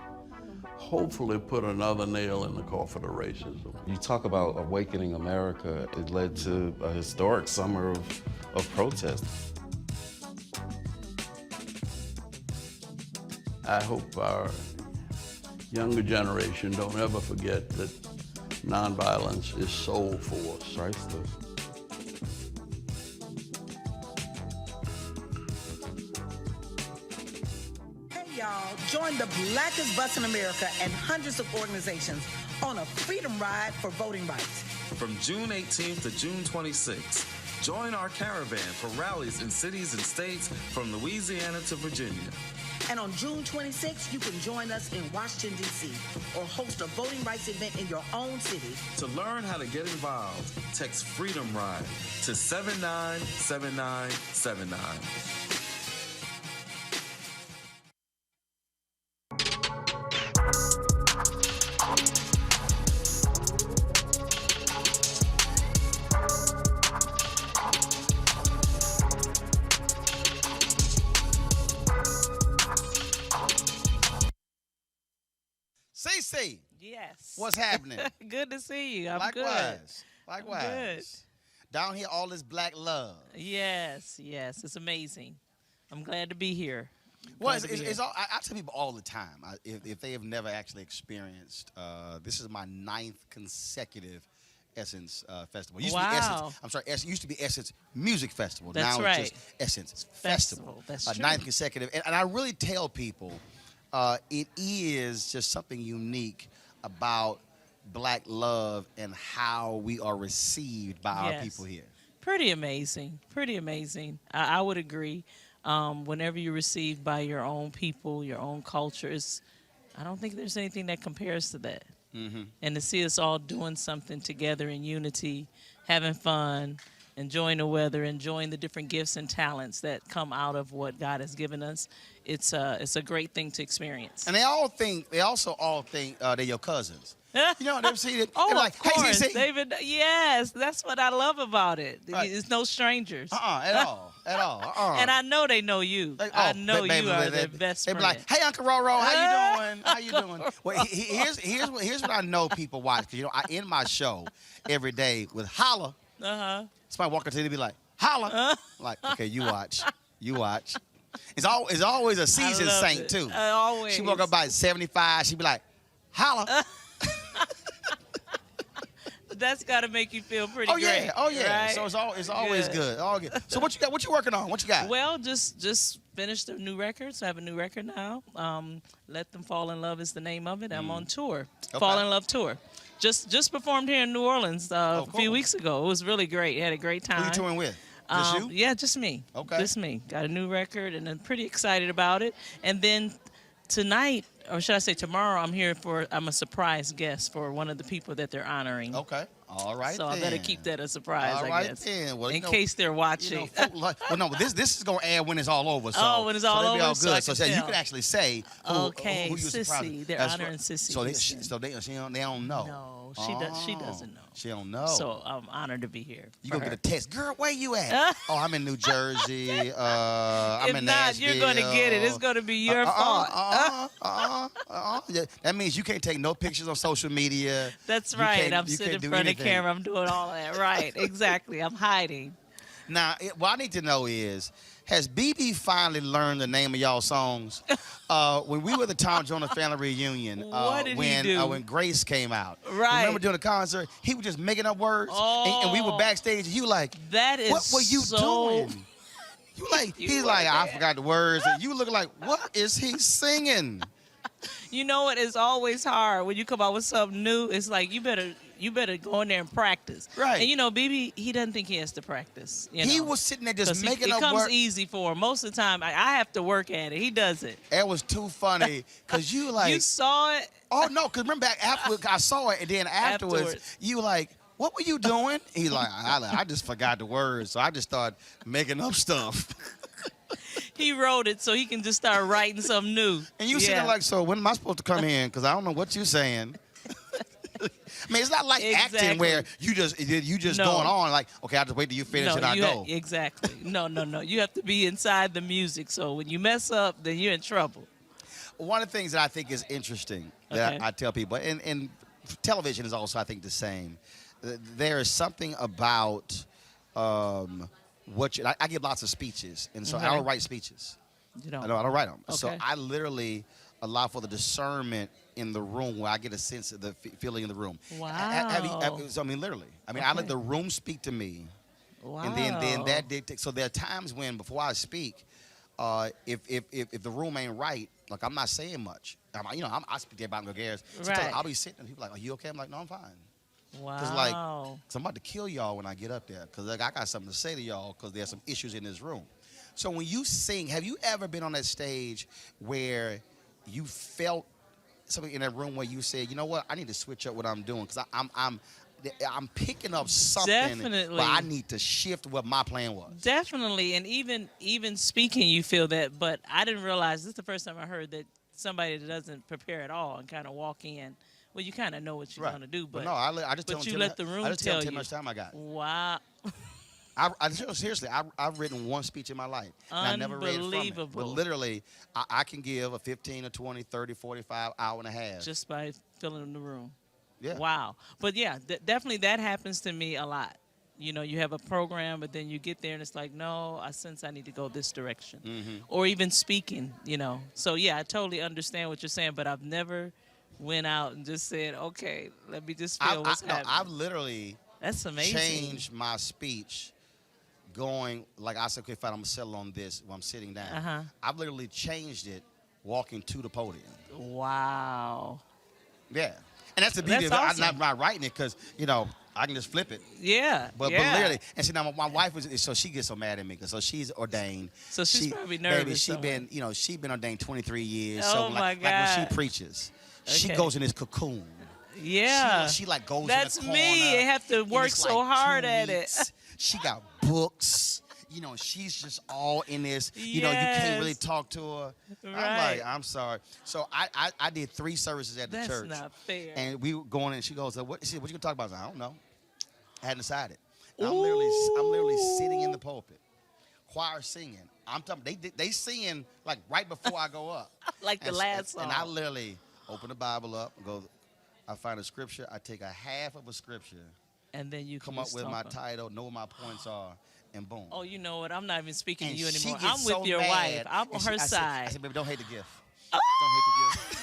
hopefully put another nail in the coffin of racism. You talk about awakening America. It led to a historic summer of protest. I hope our younger generation don't ever forget that nonviolence is soul force. Priceless. Join the blackest bus in America and hundreds of organizations on a freedom ride for voting rights. From June 18th to June 26th, join our caravan for rallies in cities and states from Louisiana to Virginia. And on June 26th, you can join us in Washington, D.C., or host a voting rights event in your own city. To learn how to get involved, text Freedom Ride to 797979. Cece. Yes. What's happening? Good to see you. I'm Likewise. good. Likewise. I'm good. Down here, all this black love. Yes, yes. It's amazing. I'm glad to be here. Well, it's all, I tell people all the time, if they have never actually experienced, this is my 9th consecutive Essence Festival. It used to be Essence, I'm sorry, it used to be Essence Music Festival. That's now right. It's just Essence Festival. That's true. 9th consecutive. And I really tell people, it is just something unique about black love and how we are received by our people here. Pretty amazing. Pretty amazing. I would agree. Whenever you're received by your own people, your own cultures, I don't think there's anything that compares to that. Mm-hmm. And to see us all doing something together in unity, having fun, enjoying the weather, enjoying the different gifts and talents that come out of what God has given us, it's a great thing to experience. And they also all think they're your cousins. You know, they've seen it. Oh, and like, of course, hey, see, David. Yes, that's what I love about it. Right. It's no strangers. at all. And I know they know you. Like, I know baby, you are their best They friend. be like, "Hey, Uncle Roro, how you doing? How you doing?" Well, here's what I know people watch. 'Cause, you know, I end my show every day with holla. Somebody walk up to me and be like, "Holla!" Like, okay, you watch. It's always a seasoned saint too. Always. She walk up by 75. She be like, "Holla!" That's got to make you feel pretty Oh yeah, great. oh yeah. Right? So it's always good. All good. So what you got? What you working on? What you got? Well, just finished a new record. So I have a new record now. Let Them Fall in Love is the name of it. I'm on tour. Okay. Fall in Love tour. Just performed here in New Orleans a few weeks ago. It was really great. Had a great time. Who you touring with? Just you? Yeah, just me. Okay. Just me. Got a new record, and I'm pretty excited about it. And then tonight, or should I say tomorrow, I'm a surprise guest for one of the people that they're honoring. Okay. All right. So then. I better keep that a surprise, All I right guess. then. Well, in case they're watching. Well, no, but this is gonna air when it's all over. So, when it's all they'll be over, all so I good. So, can you tell. can actually say who Okay, you surprised. Sissy. They're That's honoring right. Sissy. So they Houston. don't know. No, she doesn't know. She don't know. So I'm honored to be here. You gonna get a text, girl? Where you at? Oh, I'm in New Jersey. I'm If in not, Nashville. you're gonna get it. It's gonna be your fault. Yeah, that means you can't take no pictures on social media. That's You right. can't- I'm you sitting in can't do front of anything. camera. I'm doing all that. Right. Exactly. I'm hiding. Now, what I need to know is, has BB finally learned the name of y'all songs? When we were at the Tom Jones Family Reunion, What did he do? when Grace came out, Right. remember during the concert, he was just making up words, and we were backstage, and you like, That is what were you so... doing? You like, he's like, I forgot the words, and you look like, what is he singing? You know what? It's always hard when you come out with something new. It's like you better go in there and practice. Right. And you know, BB, he doesn't think he has to practice. He was sitting there just making it up comes words. easy for him. Most of the time, I have to work at it. He does it. It was too funny because you like. You saw it. Oh no! Because remember back after I saw it, and then afterwards. You like, what were you doing? He's like, I just forgot the words, so I just started making up stuff. He wrote it so he can just start writing something new. And you sitting there like, so when am I supposed to come in? Because I don't know what you're saying. I mean, it's not like acting where you just going on like, okay, I'll just wait till you finish and I go. Exactly. No. You have to be inside the music. So when you mess up, then you're in trouble. One of the things that I think is interesting that I tell people, and television is also, I think, the same. There is something about I give lots of speeches, and so I don't write speeches. You don't? I don't write them. Okay. So I literally allow for the discernment in the room where I get a sense of the feeling in the room. Wow. So, I mean, literally. I mean, I let the room speak to me. Wow. And then that dictates. So there are times when, before I speak, if the room ain't right, like I'm not saying much. I speak to everybody gregarious. Sometimes I'll be sitting and people are like, are you okay? I'm like, no, I'm fine. Wow. Because I'm about to kill y'all when I get up there. Because I got something to say to y'all because there's some issues in this room. So when you sing, have you ever been on that stage where you felt something in that room where you said, you know what, I need to switch up what I'm doing because I'm picking up something, Definitely. but I need to shift what my plan was. Definitely, and even speaking, you feel that. But I didn't realize this is the first time I heard that somebody that doesn't prepare at all and kind of walk in. Well, you kind of know what you're gonna do, but no, I just tell them let the room I just tell tell them you how much time I got. Wow. Seriously, I've written one speech in my life. And I never read from it. But literally, I can give a 15 or 20, 30, 45, hour and a half. Just by filling the room. Yeah. Wow. But yeah, definitely that happens to me a lot. You know, you have a program, but then you get there and it's like, no, I sense I need to go this direction. Mm-hmm. Or even speaking, you know. So yeah, I totally understand what you're saying, but I've never went out and just said, okay, let me just feel what's happening. I've literally That's amazing. changed my speech going, like I said, okay, fine, I'm going to settle on this while I'm sitting down. I've literally changed it walking to the podium. Wow. Yeah. And that's the beauty of it. Awesome. I'm not writing it because, I can just flip it. Yeah. But literally, and see now my wife was, so she gets so mad at me because she's ordained. So she's probably nervous. Baby, she been ordained 23 years. Oh, so my like when she preaches, she goes in this cocoon. Yeah. She like goes That's in the corner. me. I have to work it's so like hard 2 at it. weeks. She got books. you know, she's just all in this. You know, you can't really Yes. talk to her. I'm Right. like, I'm sorry. So I did 3 services at the That's church. not fair. And we were going in, she goes, what you gonna talk about? I said, I don't know. I hadn't decided. And I'm literally sitting in the pulpit, choir singing. I'm talking, they singing like right before I go up. Like the And last song. And I literally open the Bible up and go, I find a scripture, I take a half of a scripture, and then you come can up with my talk. title, know what my points are, and boom. Oh, you know what? I'm not even speaking And to you she anymore. gets I'm with so your mad. wife. I'm on And her I side. said, baby, don't hate the gift. Don't hate the gift.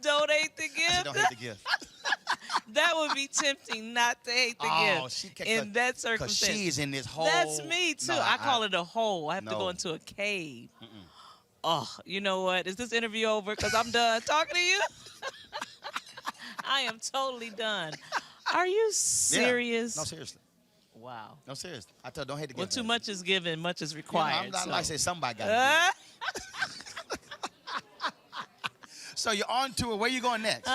Don't hate the I gift. said, don't hate the gift. That would be tempting not to hate the gift in that circumstance. Because she is in this hole. That's me too. No, I call it a hole. I have to no. go into a cave. Oh, you know what? Is this interview over? Because I'm done talking to you. I am totally done. Are you serious? No, seriously. Wow. No, seriously. I tell her, don't hate the Well, gift. too much is given, much is You know, required. I'm like I said, somebody got to do it. So you're on tour. Where you going next?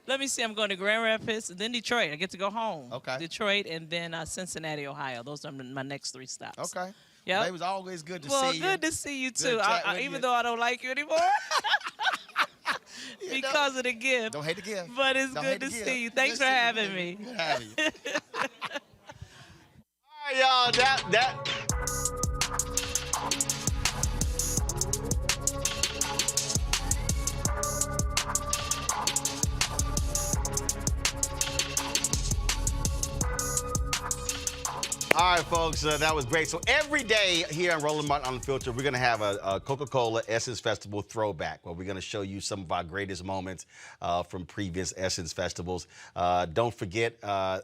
Let me see. I'm going to Grand Rapids, then Detroit. I get to go home. Okay. Detroit, and then Cincinnati, Ohio. Those are my next 3 stops. Okay. Yep. It was always good to Well, see you. good to see you too. Good chat with Even you. though I don't like you anymore. Because of the gift. Don't hate the gift. But it's Don't good hate to the gift. see you. Thanks for having me. Good having you. All right, y'all. That. All right, folks, that was great. So every day here on Roland Martin Unfiltered, we're going to have a Coca-Cola Essence Festival throwback where we're going to show you some of our greatest moments from previous Essence festivals. Don't forget,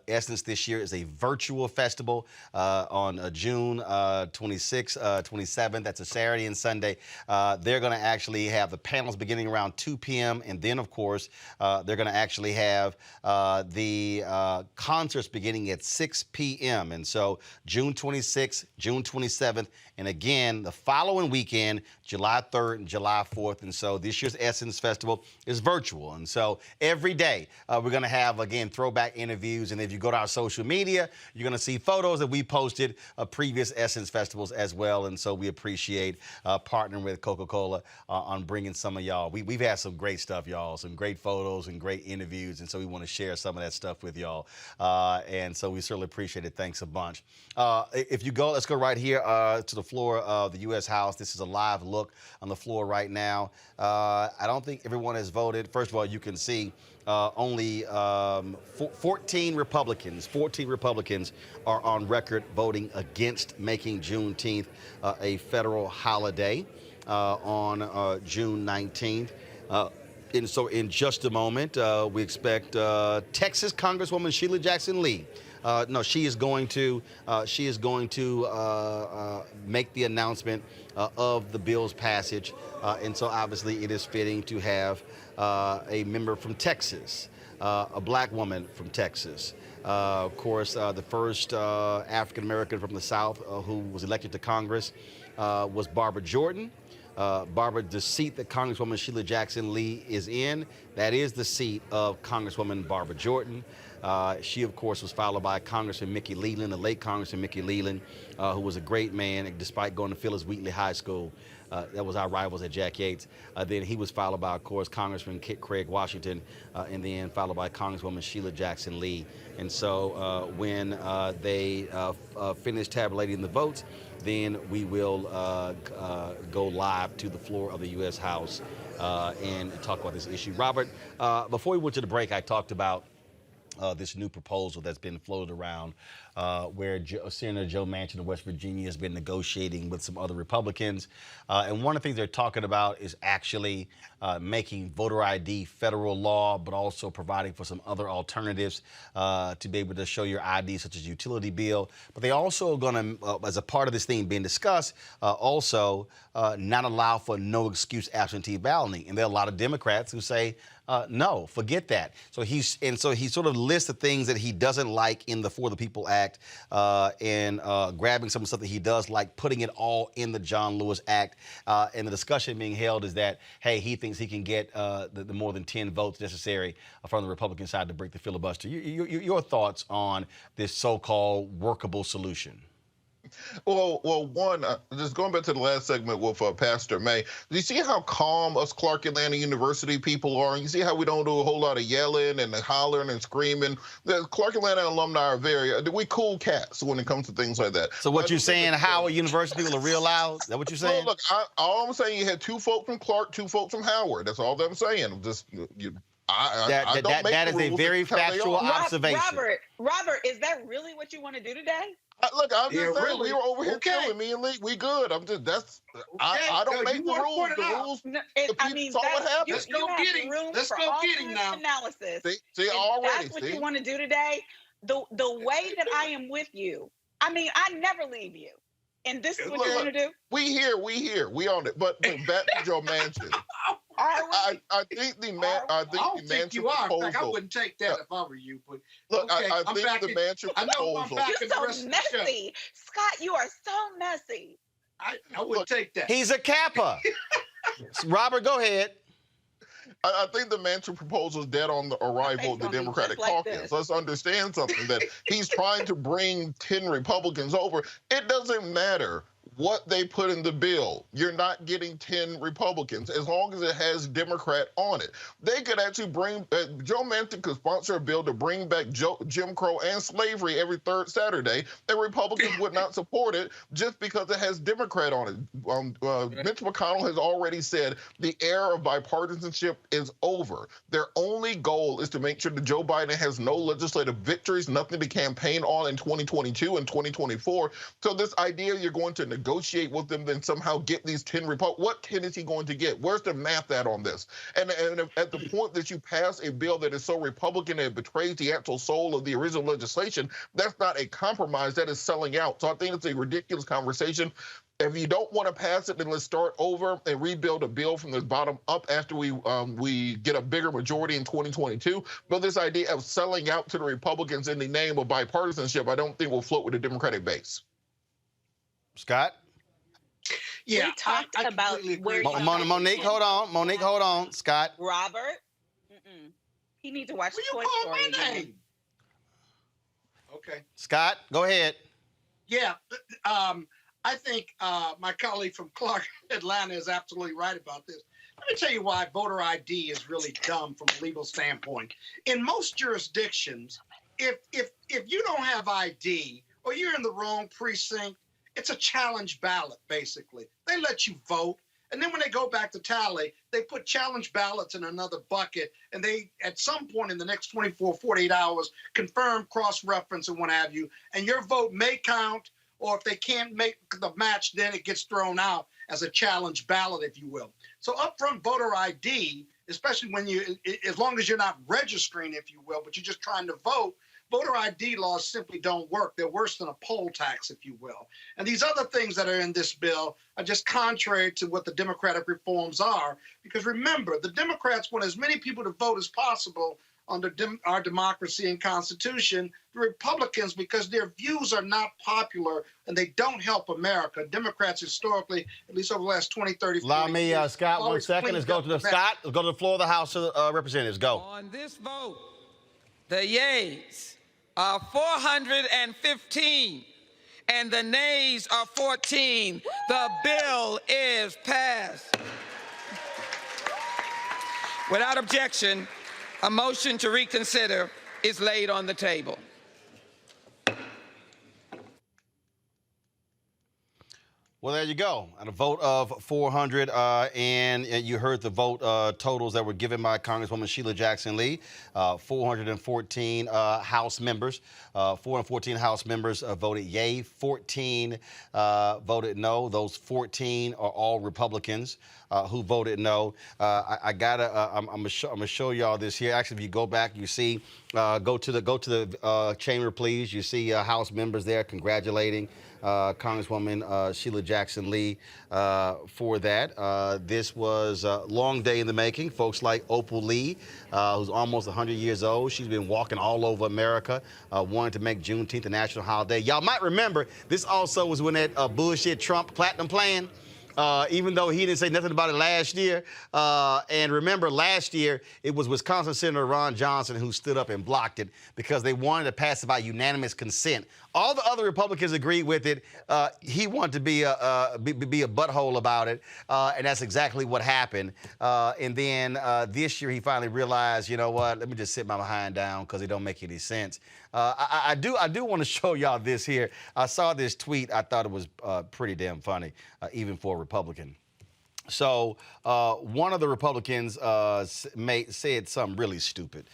Essence this year is a virtual festival on June 26th, 27th. That's a Saturday and Sunday. They're going to actually have the panels beginning around 2 p.m. And then, of course, they're going to actually have the concerts beginning at 6 p.m. And so June 26th, June 27th, and again, the following weekend, July 3rd and July 4th. And so this year's Essence Festival is virtual. And so every day, we're going to have, again, throwback interviews. And if you go to our social media, you're going to see photos that we posted of previous Essence Festivals as well. And so we appreciate partnering with Coca-Cola on bringing some of y'all. We've had some great stuff, y'all, some great photos and great interviews. And so we want to share some of that stuff with y'all. And so we certainly appreciate it. Thanks a bunch. If you go, let's go right here to the floor of the U.S. House. This is a live look on the floor right now. I don't think everyone has voted. First of all, you can see only 14 Republicans are on record voting against making Juneteenth a federal holiday on June 19th. And so in just a moment, we expect Texas Congresswoman Sheila Jackson Lee. No, she is going to make the announcement of the bill's passage, and so obviously it is fitting to have a member from Texas, a black woman from Texas. Of course, the first African American from the South who was elected to Congress was Barbara Jordan. Barbara, the seat that Congresswoman Sheila Jackson Lee is in, that is the seat of Congresswoman Barbara Jordan. She, of course, was followed by Congressman Mickey Leland, the late Congressman Mickey Leland, who was a great man, despite going to Phyllis Wheatley High School. That was our rivals at Jack Yates. Then he was followed by, of course, Congressman Craig Washington, and then followed by Congresswoman Sheila Jackson Lee. And so when they finish tabulating the votes, then we will go live to the floor of the U.S. House and talk about this issue. Robert, before we went to the break, I talked about this new proposal that's been floated around where Senator Joe Manchin of West Virginia has been negotiating with some other Republicans. And one of the things they're talking about is actually making voter ID federal law, but also providing for some other alternatives to be able to show your ID, such as utility bill. But they also are going to, as a part of this thing being discussed, also not allow for no excuse absentee balloting. And there are a lot of Democrats who say, no, forget that. So he sort of lists the things that he doesn't like in the For the People Act and grabbing some stuff that he does like, putting it all in the John Lewis Act. And the discussion being held is that, hey, he thinks he can get the more than 10 votes necessary from the Republican side to break the filibuster. Your thoughts on this so-called workable solution? Well, one, just going back to the last segment with Pastor May, do you see how calm us Clark Atlanta University people are? And you see how we don't do a whole lot of yelling and hollering and screaming? The Clark Atlanta alumni are we cool cats when it comes to things like that. So what you're saying, Howard University people are real loud? Is that what you're saying? Look, all I'm saying, you had 2 folks from Clark, 2 folks from Howard. That's all that I'm saying. Just I don't make that the is a rules, very that's how they factual are. observation. Robert, is that really what you want to do today? Look, I'm just saying, really? we were over here Okay. killing me and Lee. We good. I'm just, I don't make the rules. The rules, No, the I people mean, saw what happened. Let's go get him. Let's go get him now. Analysis. See, If already. that's what you want to do today. The way that I am with you, I mean, I never leave you. And this is what you want to do? We here. We on it. But back to Joe Manchin. I think the Manchin you are. In fact, I proposal. wouldn't take that if I were you. But Look, okay, I I'm think back the Manchin I know I'm proposal. back in the You're rest so of the show. messy. Scott, you are so messy. I wouldn't take that. He's a Kappa. Robert, go ahead. I think the Manchin proposal is dead on the arrival of the Democratic caucus. Let's understand something, that he's trying to bring 10 Republicans over. It doesn't matter what they put in the bill. You're not getting 10 Republicans as long as it has Democrat on it. They could actually bring, Joe Manchin could sponsor a bill to bring back Jim Crow and slavery every third Saturday, and Republicans would not support it just because it has Democrat on it. Mitch McConnell has already said the era of bipartisanship is over. Their only goal is to make sure that Joe Biden has no legislative victories, nothing to campaign on in 2022 and 2024. So this idea you're going to negotiate with them, then somehow get these 10 Republicans. What 10 is he going to get? Where's the math at on this? And at the point that you pass a bill that is so Republican that it betrays the actual soul of the original legislation, that's not a compromise. That is selling out. So I think it's a ridiculous conversation. If you don't want to pass it, then let's start over and rebuild a bill from the bottom up after we get a bigger majority in 2022. But this idea of selling out to the Republicans in the name of bipartisanship, I don't think will float with the Democratic base. Scott? Yeah, we talked about where Monique, hold on. Monique, hold on. Scott? Robert? He needs to watch Toy Story again. Okay. Scott, go ahead. Yeah, I think my colleague from Clark, Atlanta, is absolutely right about this. Let me tell you why voter ID is really dumb from a legal standpoint. In most jurisdictions, if you don't have ID or you're in the wrong precinct, it's a challenge ballot, basically. They let you vote, and then when they go back to tally, they put challenge ballots in another bucket, and they, at some point in the next 24, 48 hours, confirm, cross-reference, and what have you, and your vote may count, or if they can't make the match, then it gets thrown out as a challenge ballot, if you will. So upfront voter ID, especially when as long as you're not registering, if you will, but you're just trying to vote, voter ID laws simply don't work. They're worse than a poll tax, if you will. And these other things that are in this bill are just contrary to what the Democratic reforms are. Because remember, the Democrats want as many people to vote as possible under our democracy and Constitution. The Republicans, because their views are not popular and they don't help America. Democrats historically, at least over the last 20, 30, 40 Allow me, years, Scott, 1 always second. Let's go to the Scott. Let's go to the floor of the House of Representatives. Go. On this vote, the yeas are 415 and the nays are 14. The bill is passed. Without objection, a motion to reconsider is laid on the table. Well, there you go. And a vote of 400, and you heard the vote totals that were given by Congresswoman Sheila Jackson Lee. 414 House members, 414 House members voted yay. 14 voted no. Those 14 are all Republicans who voted no. I'm gonna show y'all this here. Actually, if you go back, you see, go to the chamber, please. You see House members there congratulating Congresswoman Sheila Jackson Lee for that. This was a long day in the making. Folks like Opal Lee, who's almost 100 years old. She's been walking all over America, wanting to make Juneteenth a national holiday. Y'all might remember, this also was when that bullshit Trump platinum plan even though he didn't say nothing about it last year. And remember, last year, it was Wisconsin Senator Ron Johnson who stood up and blocked it because they wanted to pass it by unanimous consent. All the other Republicans agreed with it. He wanted to be a butthole about it, and that's exactly what happened. And then this year, he finally realized, you know what, let me just sit my behind down because it don't make any sense. I do want to show y'all this here. I saw this tweet. I thought it was pretty damn funny, even for a Republican. So one of the Republicans said some really stupid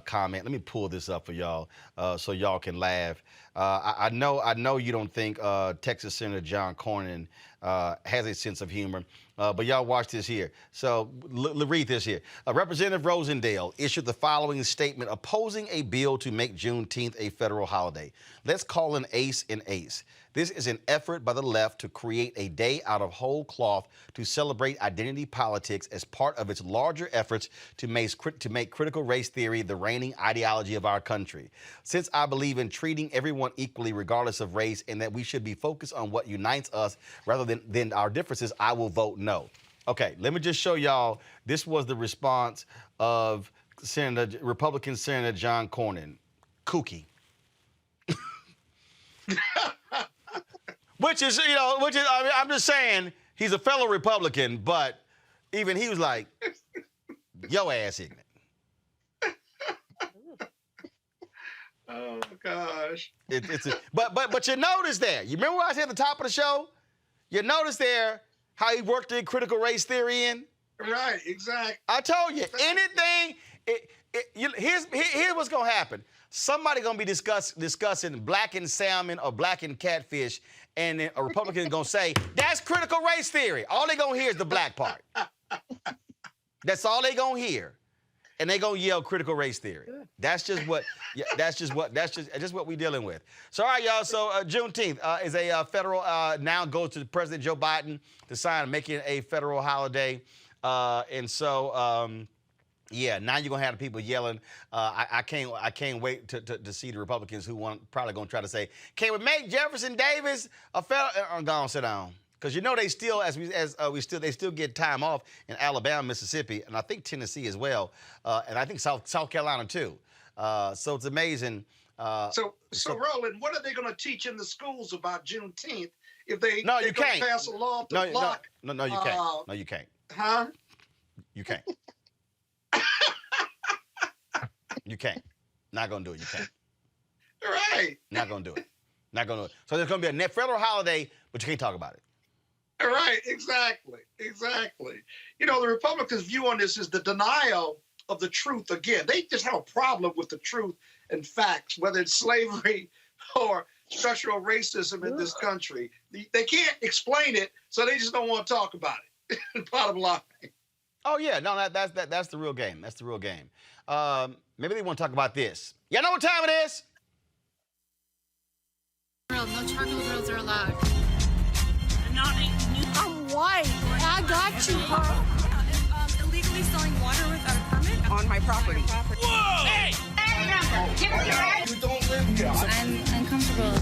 comment. Let me pull this up for y'all so y'all can laugh. I know you don't think Texas Senator John Cornyn has a sense of humor, but y'all watch this here. So read this here. Representative Rosendale issued the following statement opposing a bill to make Juneteenth a federal holiday. Let's call an ace an ace. This is an effort by the left to create a day out of whole cloth to celebrate identity politics as part of its larger efforts to make critical race theory the reigning ideology of our country. Since I believe in treating everyone equally regardless of race and that we should be focused on what unites us rather than our differences, I will vote no. Okay, let me just show y'all. This was the response of Republican Senator John Cornyn. Kooky. Which is, I mean, I'm just saying, he's a fellow Republican, but even he was like, yo ass ignorant. Oh, gosh. But you notice there, you remember what I said at the top of the show? You notice there how he worked the critical race theory in? Right, exactly. I told you, anything, here's what's going to happen. Somebody going to be discussing blackened salmon or blackened catfish, and then a Republican is going to say, that's critical race theory. All they're going to hear is the black part. That's all they're going to hear. And they're going to yell critical race theory. That's just what we're dealing with. So, all right, y'all. So, Juneteenth is a federal, now goes to President Joe Biden to sign, making it a federal holiday. Yeah, now you're gonna have the people yelling. I can't wait to see the Republicans who probably gonna try to say, can we make Jefferson Davis a federal? Go on, sit down, because you know they still they still get time off in Alabama, Mississippi, and I think Tennessee as well, and I think South Carolina too. So it's amazing. So Roland, what are they gonna teach in the schools about Juneteenth if they you can't pass a law to block? No, you can't. No, you can't. Huh? You can't. You can't. Not gonna do it. You can't. Right. Not gonna do it. Not gonna do it. So there's gonna be a federal holiday, but you can't talk about it. Right. Exactly. Exactly. You know, the Republicans' view on this is the denial of the truth. Again, they just have a problem with the truth and facts, whether it's slavery or structural racism in this country. They can't explain it, so they just don't want to talk about it. Bottom line. Oh yeah, no, that's the real game. That's the real game. Maybe they want to talk about this. Y'all know what time it is? No charcoal grills are allowed. I'm white. I got you, Carl. Illegally selling water without a permit on my property. Whoa! Hey! Give us your right. You don't live here. I'm uncomfortable.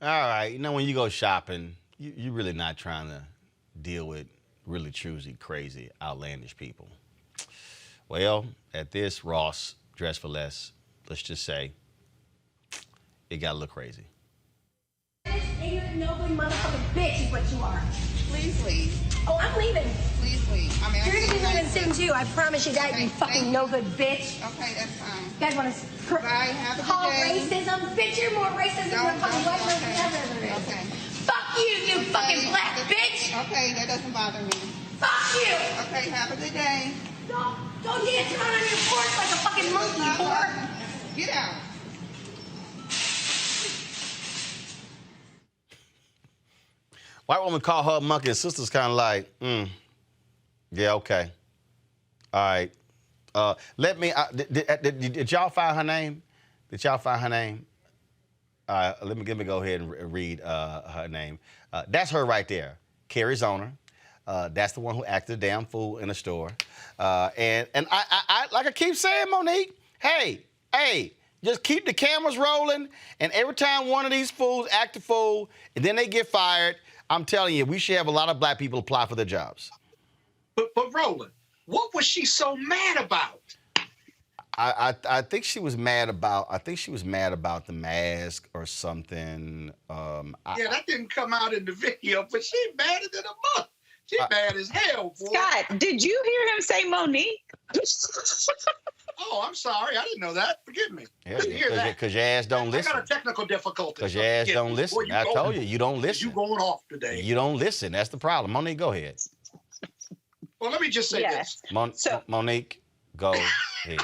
All right, you know when you go shopping, you're really not trying to deal with really choosy, crazy, outlandish people. Well, at this Ross Dress for Less, let's just say it got a little crazy. Ignorant, nobody motherfucking bitch is what you are. Please leave. Oh, I'm leaving. Please leave. I mean, you're gonna be leaving soon too. I promise you that, you fucking no good bitch. Okay, that's fine. You guys want to Bye. Have a call good day. racism? Bitch, you're more racist than the fucking white person ever. Okay. Fuck you, you fucking black bitch. Okay, that doesn't bother me. Fuck you. Okay, have a good day. Don't dance around on your porch like a fucking monkey, whore. Get out. White woman call her monkey. His sister's kind of like, yeah, okay. All right. Let me, did y'all find her name? Did y'all find her name? Let me go ahead and read her name. That's her right there, Carrie Zoner. That's the one who acted a damn fool in the store. And I like I keep saying, Monique, hey, Just keep the cameras rolling, and every time one of these fools act a fool, and then they get fired, I'm telling you, we should have a lot of black people apply for their jobs. But Roland, what was she so mad about? I think she was mad about the mask or something. Yeah, that didn't come out in the video, but she madder than a month. She mad as hell, boy. Scott, did you hear him say Monique? Oh, I'm sorry. I didn't know that. Forgive me. Yeah, Didn't hear that. because your ass don't listen. I got a technical difficulty. Because your ass don't listen. I told you, you don't listen. You going off today. You don't listen. That's the problem. Monique, go ahead. Well, let me just say this. Monique, go ahead.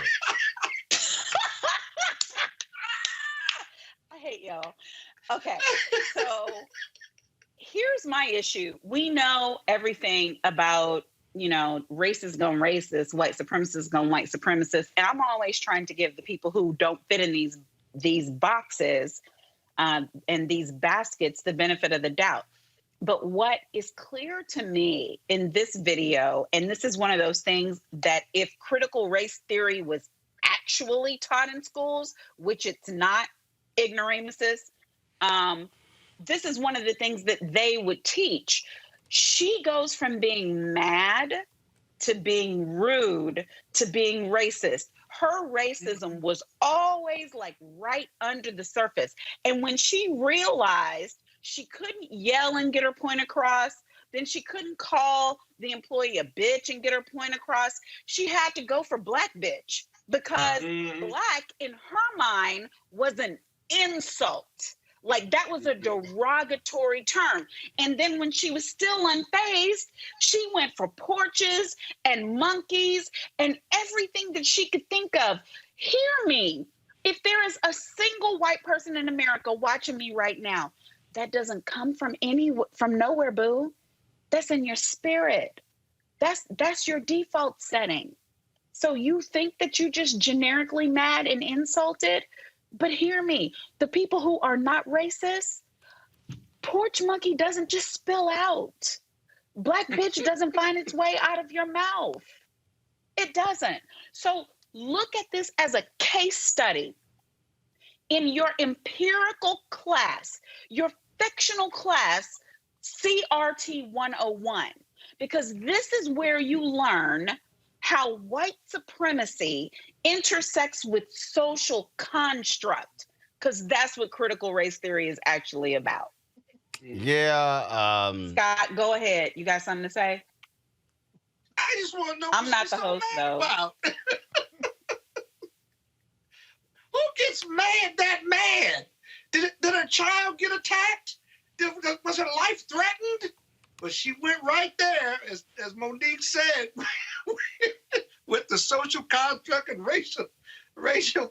I hate y'all. Okay, so here's my issue. We know everything about, racist gone racist, white supremacists gone white supremacists, and I'm always trying to give the people who don't fit in these boxes and these baskets the benefit of the doubt. But what is clear to me in this video, and this is one of those things that if critical race theory was actually taught in schools, which it's not, ignoramuses, this is one of the things that they would teach. She goes from being mad to being rude to being racist. Her racism was always like right under the surface. And when she realized she couldn't yell and get her point across, then she couldn't call the employee a bitch and get her point across, she had to go for black bitch because black in her mind was an insult. Like that was a derogatory term. And then when she was still unfazed, she went for porches and monkeys and everything that she could think of. Hear me. If there is a single white person in America watching me right now, that doesn't come from nowhere, boo. That's in your spirit. That's your default setting. So you think that you just generically mad and insulted? But hear me, the people who are not racist, porch monkey doesn't just spill out. Black bitch doesn't find its way out of your mouth. It doesn't. So look at this as a case study. In your empirical class, your fictional class, CRT 101, because this is where you learn how white supremacy intersects with social construct, because that's what critical race theory is actually about. Yeah. Scott, go ahead. You got something to say? I just want to know. I'm not the host, though. About. Who gets mad that mad? Did a child get attacked? Was her life threatened? But she went right there, as Monique said, with the social construct and racial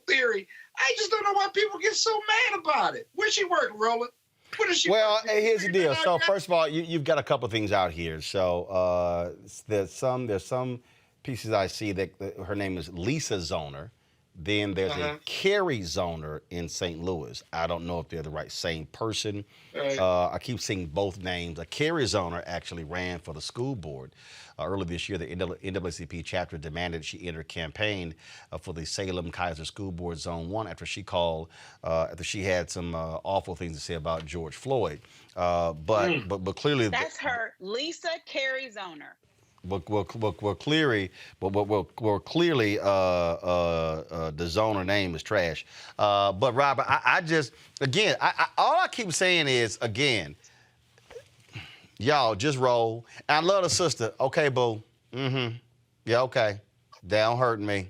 theory. I just don't know why people get so mad about it. Where's she working, Roland? What is she working? Here's the deal. So first of all, you've got a couple things out here. So there's some pieces I see that her name is Lisa Zoner. Then there's a Carrie Zoner in St. Louis. I don't know if they're the same person. Right. I keep seeing both names. Carrie Zoner actually ran for the school board. Earlier this year, the NAACP chapter demanded she enter a campaign for the Salem-Keizer School Board Zone 1 after she had some awful things to say about George Floyd. But clearly... That's her, Lisa Carrie Zoner. We're clearly the Zoner name is trash. But Robert, I just, again, all I keep saying is, again, y'all just roll. And I love the sister. Okay, boo. Mm-hmm. Yeah, okay. They don't hurt me.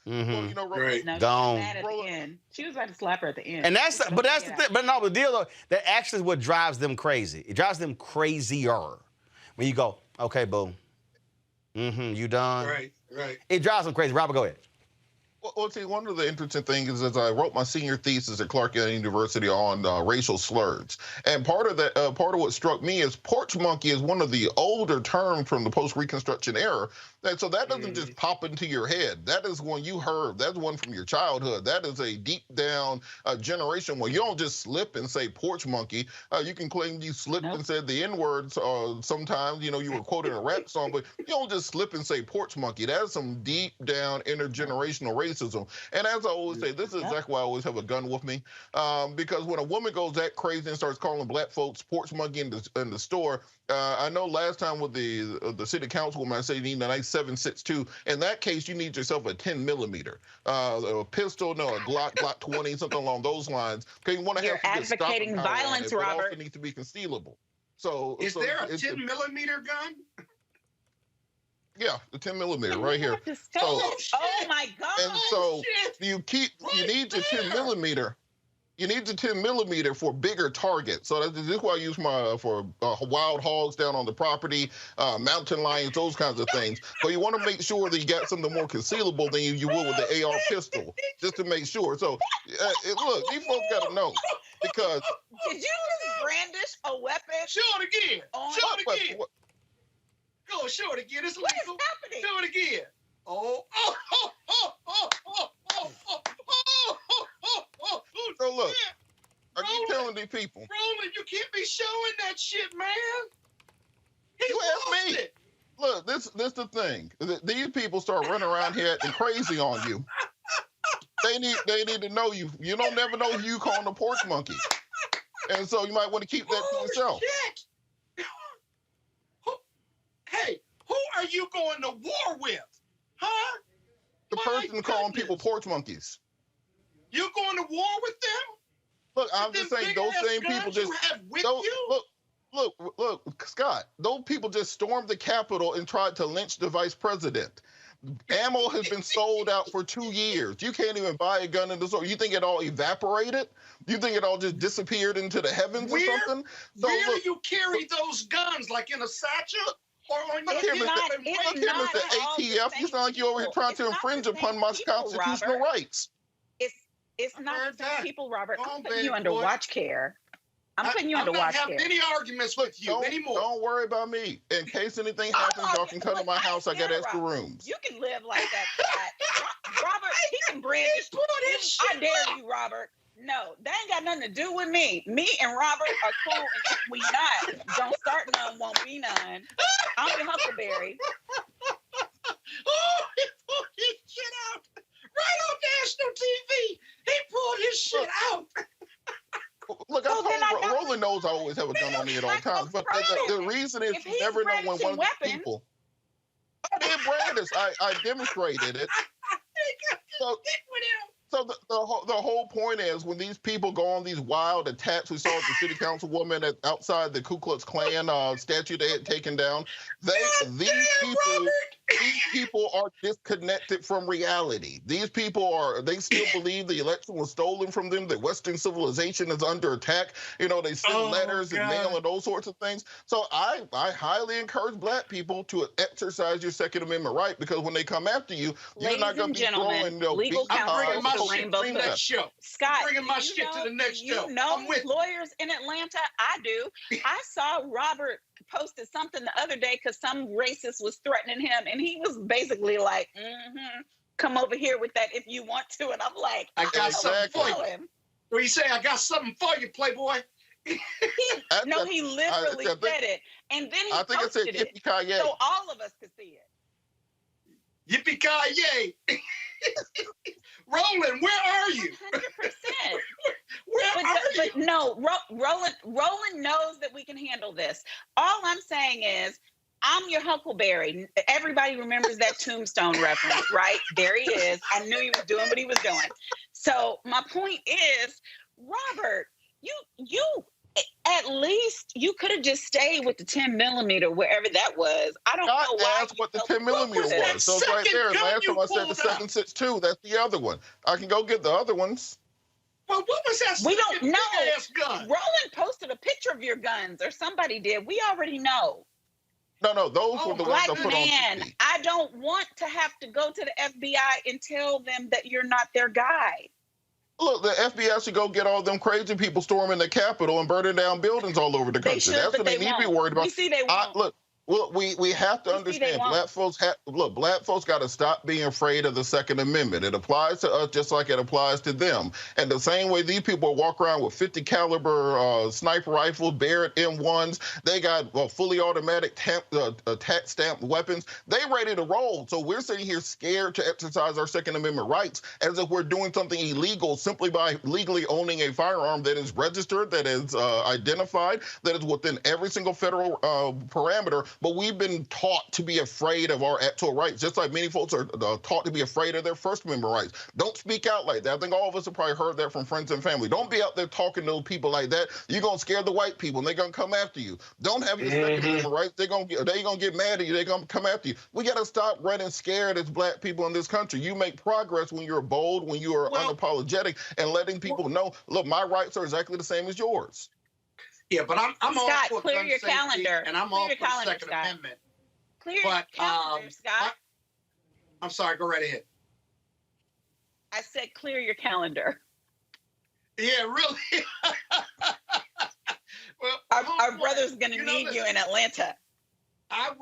Mm-hmm. Well, right. No, gone. She was mad at the end. She was about to slap her at the end. And that's the thing. But no, the deal though, that actually is what drives them crazy. It drives them crazier. When you go, okay, boo. Mm-hmm. You done? Right. It drives them crazy. Robert, go ahead. Well, see, one of the interesting things is I wrote my senior thesis at Clark University on racial slurs. And part of what struck me is porch monkey is one of the older terms from the post-Reconstruction era. And so that doesn't just pop into your head. That is one you heard. That's one from your childhood. That is a deep down generation where you don't just slip and say porch monkey. You can claim you slipped and said the N-words sometimes, you were quoting a rap song, but you don't just slip and say porch monkey. That is some deep down intergenerational racism. racism. And as I always say, this is exactly why I always have a gun with me. Because when a woman goes that crazy and starts calling black folks porch monkey in the store, I know last time with the city councilwoman, I said you need a nice 7.62. In that case, you need yourself a 10 millimeter, a pistol, no, a Glock 20, something along those lines. Okay, you want to have some good advocating stopping power on violence, it, but Robert. also needs to be concealable. So Is there a 10 millimeter gun? Yeah, the 10 millimeter right here. Oh my God! And so you need the 10 millimeter. You need the 10 millimeter for bigger targets. So this is why I use for wild hogs down on the property, mountain lions, those kinds of things. But you want to make sure that you got something more concealable than you would with the AR pistol, just to make sure. So look, these folks got to know because. Did you just brandish a weapon? Show it again. Show it again. Go, show it again. It's legal. What is happening? Show it again. So look, I keep telling these people. Roland, you can't be showing that shit, man. You ask me. Look, this the thing. These people start running around here acting crazy on you. They need to know you. You don't never know who you calling a porch monkey. And so you might want to keep that to yourself. Shit. Hey, who are you going to war with? Huh? The person calling people porch monkeys. You going to war with them? Look, I'm just saying those same people just look, Scott, those people just stormed the Capitol and tried to lynch the vice president. Ammo has been sold out for 2 years. You can't even buy a gun in the store. You think it all evaporated? You think it all just disappeared into the heavens or something? So where do you carry those guns? Like in a satchel? Or on your Mr. ATF, you sound like you're over here trying to infringe upon my constitutional rights. It's not the same people, Robert. I'm putting you under watch care. I'm putting you under watch care. I'm not having any arguments with you anymore. Don't worry about me. In case anything happens, y'all can come to my house. I got extra rooms. You can live like that. Robert, he can brandish. I dare you, Robert. No, that ain't got nothing to do with me. Me and Robert are cool, and if we not, don't start none, won't be none. I'm your Huckleberry. Oh, he pulled his shit out right on national TV. He pulled his shit out. Look, Roland knows I always have a gun on me at all times, but the reason is you never know when one of these people. I did brandish. I demonstrated it. So the whole point is when these people go on these wild attacks, we saw the city councilwoman outside the Ku Klux Klan statue they had taken down. These people are disconnected from reality. These people they still believe the election was stolen from them, that Western civilization is under attack. You know, they send letters and mail and those sorts of things. So I highly encourage black people to exercise your Second Amendment right, because when they come after you, you're not going to be throwing legal counsel my shit to the next show. Scott, bringing my shit to the next show. You know lawyers in Atlanta? I do. I saw Robert posted something the other day because some racist was threatening him, and he was basically like, come over here with that if you want to. And I'm like, I got something for you. What you say? I got something for you, Playboy. He literally said it. And then he posted it. So all of us could see it. Yippee-ki-yay. Roland, where are you? 100%. Where are you? But no, Roland knows that we can handle this. All I'm saying is, I'm your Huckleberry. Everybody remembers that Tombstone reference, right? There he is. I knew he was doing what he was doing. So my point is, Robert, you at least you could have just stayed with the 10 millimeter wherever that was. I don't know why. That's what the 10 millimeter was. So it's right there. Last time I said the 7.62. That's the other one. I can go get the other ones. Well, what was that? We don't know. Gun? Roland posted a picture of your guns, or somebody did. We already know. No, those were the ones I put on TV. I don't want to have to go to the FBI and tell them that you're not their guy. Look, the FBI should go get all them crazy people storming the Capitol and burning down buildings all over the country. That's what they need to be worried about. You see, they won't. Look, Well, we have to They understand won't. black folks got to stop being afraid of the Second Amendment. It applies to us just like it applies to them. And the same way these people walk around with 50 caliber sniper rifles, Barrett M1s, they got fully automatic tax stamp weapons. They ready to roll. So we're sitting here scared to exercise our Second Amendment rights as if we're doing something illegal simply by legally owning a firearm that is registered, that is identified, that is within every single federal parameter. But we've been taught to be afraid of our actual rights, just like many folks are taught to be afraid of their First Amendment rights. Don't speak out like that. I think all of us have probably heard that from friends and family. Don't be out there talking to people like that. You're going to scare the white people, and they're going to come after you. Don't have your Second Amendment rights. They're going to get mad at you. They're going to come after you. We got to stop running scared as black people in this country. You make progress when you're bold, when you are unapologetic, and letting people know, look, my rights are exactly the same as yours. Yeah, but I'm all Scott, for clear gun your safety, calendar. and I'm Clear all your for the calendar, Second Scott. Amendment. Clear your calendar, Scott. I'm sorry, go right ahead. I said clear your calendar. Yeah, really? Well, our brother's going to need you in Atlanta. I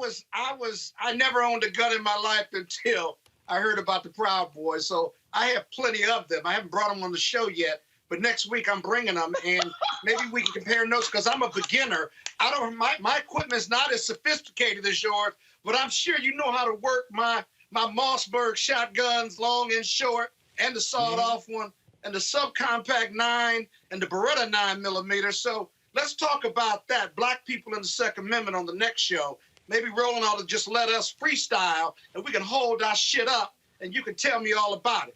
never owned a gun in my life until I heard about the Proud Boys. So I have plenty of them. I haven't brought them on the show yet, but next week I'm bringing them, and maybe we can compare notes because I'm a beginner. My equipment's not as sophisticated as yours, but I'm sure you know how to work my Mossberg shotguns, long and short, and the sawed-off one, and the subcompact 9, and the Beretta 9mm. So let's talk about that. Black people in the Second Amendment on the next show. Maybe Roland ought to just let us freestyle, and we can hold our shit up, and you can tell me all about it.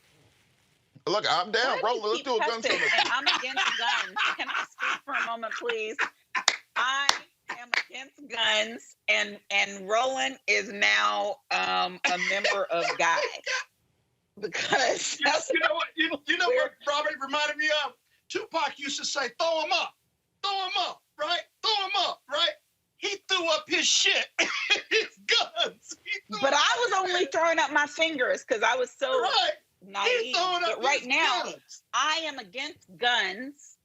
Look, I'm down, Roland. Let's do a gun show. I'm against guns. Can I speak for a moment, please? I am against guns, and Roland is now a member of Guy. Because you know what? You know what Robert reminded me of? Tupac used to say, throw him up, right? Throw him up, right? He threw up his shit, his guns. But I was only throwing up my fingers because I was so naive. But right now, I am against guns.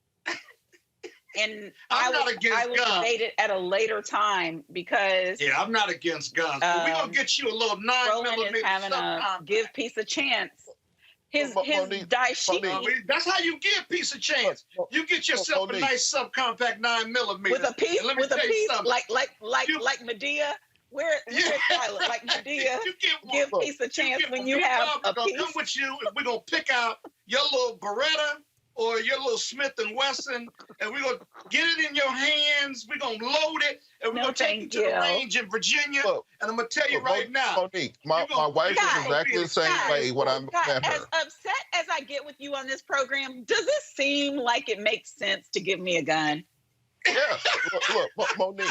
And I will debate it at a later time because I'm not against guns. But we're gonna get you a little 9mm. Roland is having a give peace a chance. His dashiki. That's how you give peace a chance. You get yourself a nice subcompact 9mm. With a piece, like Medea. Where's Tyler? Like Medea, give peace a chance when you have a piece. Come with you, and we're gonna pick out your little Beretta or your little Smith & Wesson, and we're going to get it in your hands. We're going to load it, and we're going to take you to the range in Virginia. And I'm going to tell you right now. Monique, my wife is exactly the same way when I'm at her. As upset as I get with you on this program, does it seem like it makes sense to give me a gun? Yes. Look, Monique,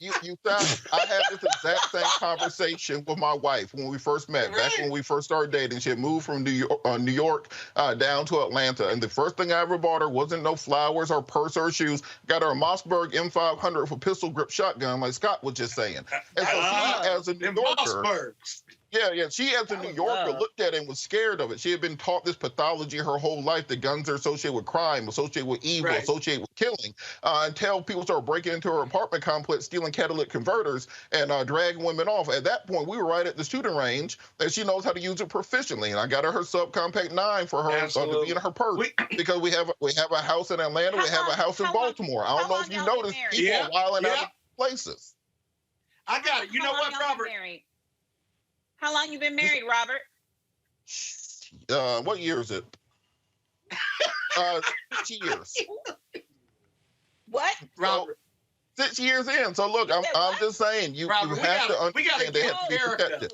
you sound. I had this exact same conversation with my wife when we first met, back when we first started dating. She had moved from New York down to Atlanta, and the first thing I ever bought her wasn't no flowers or purse or shoes. Got her a Mossberg M500 for pistol grip shotgun, like Scott was just saying. And so she, as a New Yorker. She, as a New Yorker, looked at it and was scared of it. She had been taught this pathology her whole life that guns are associated with crime, associated with evil, associated with killing, until people started breaking into her apartment complex, stealing catalytic converters, and dragging women off. At that point, we were right at the shooting range, and she knows how to use it proficiently. And I got her subcompact 9 for her to be in her purse because we have a house in Atlanta, we have a house in Baltimore. I don't know if you noticed, people are wilding out of places. I got it. You know what, Robert? How long you been married, Robert? What year is it? 6 years. What? Robert. 6 years in. So look, I'm just saying, you have to understand they have to be protected.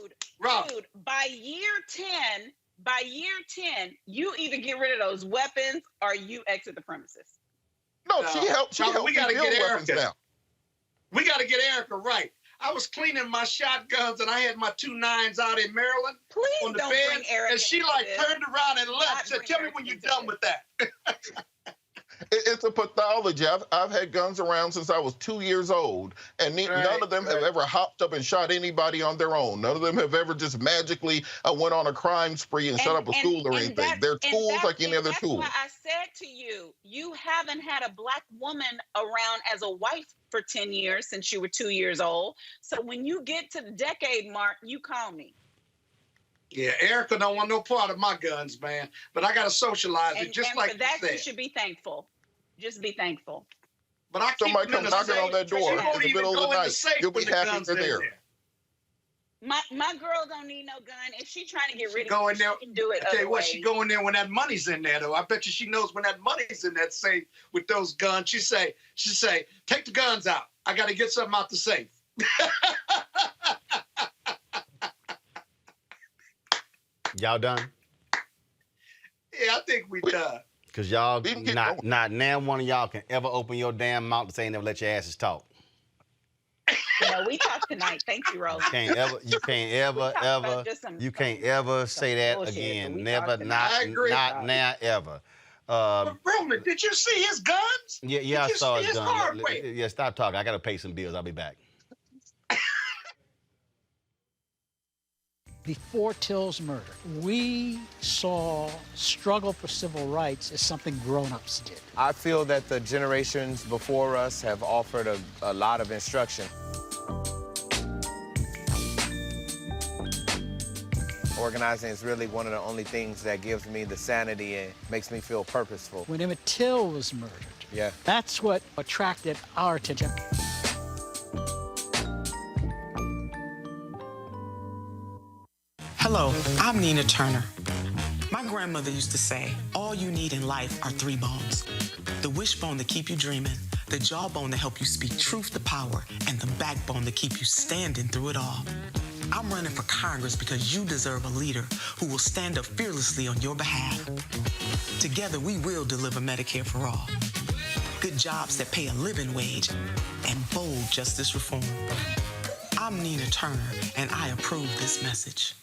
Dude, by year 10, you either get rid of those weapons or you exit the premises. No, she helped. We got to get Erica. Now. We got to get Erica right. I was cleaning my shotguns and I had my 2 9s out in Maryland on the bed, and she turned around and left. Said, "Tell me when you're done with that." It's a pathology. I've had guns around since I was 2 years old, and none of them have ever hopped up and shot anybody on their own. None of them have ever just magically went on a crime spree and shut up a school or anything. They're tools like any other tool. That's why I said to you, you haven't had a black woman around as a wife for 10 years since you were 2 years old. So when you get to the decade mark, you call me. Yeah, Erica don't want no part of my guns, man. But I got to socialize it, just like for that, you said. You should be thankful. Just be thankful. But I keep somebody come knocking on that door in the middle of the night. You'll be happy they're there. My girl don't need no gun. If she's trying to get rid of it, she can do it. I tell you what, she go in there when that money's in there, though. I bet you she knows when that money's in that safe with those guns. She say, take the guns out. I got to get something out the safe. Y'all done? Yeah, I think we done. Because y'all, not now one of y'all can ever open your damn mouth to say never let your asses talk. No, we talked tonight. Thank you, Roland. You can't ever say that again. Never, not now, ever. Roland, did you see his guns? Yeah, I saw his guns. Yeah, stop talking. I got to pay some bills. I'll be back. Before Till's murder, we saw struggle for civil rights as something grown-ups did. I feel that the generations before us have offered a lot of instruction. Organizing is really one of the only things that gives me the sanity and makes me feel purposeful. When Emmett Till was murdered, that's what attracted our attention. Hello, I'm Nina Turner. My grandmother used to say, all you need in life are 3 bones. The wishbone to keep you dreaming, the jawbone to help you speak truth to power, and the backbone to keep you standing through it all. I'm running for Congress because you deserve a leader who will stand up fearlessly on your behalf. Together, we will deliver Medicare for all, good jobs that pay a living wage, and bold justice reform. I'm Nina Turner, and I approve this message.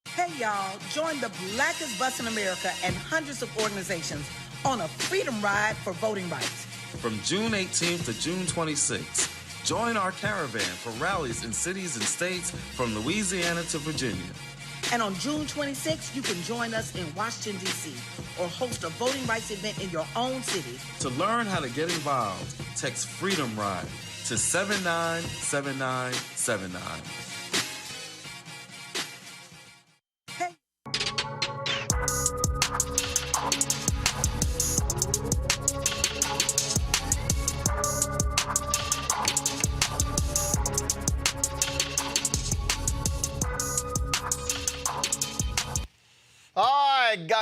Hey, y'all, join the blackest bus in America and hundreds of organizations on a freedom ride for voting rights. From June 18th to June 26th, join our caravan for rallies in cities and states from Louisiana to Virginia. And on June 26th, you can join us in Washington, D.C., or host a voting rights event in your own city. To learn how to get involved, text Freedom Ride to 797979.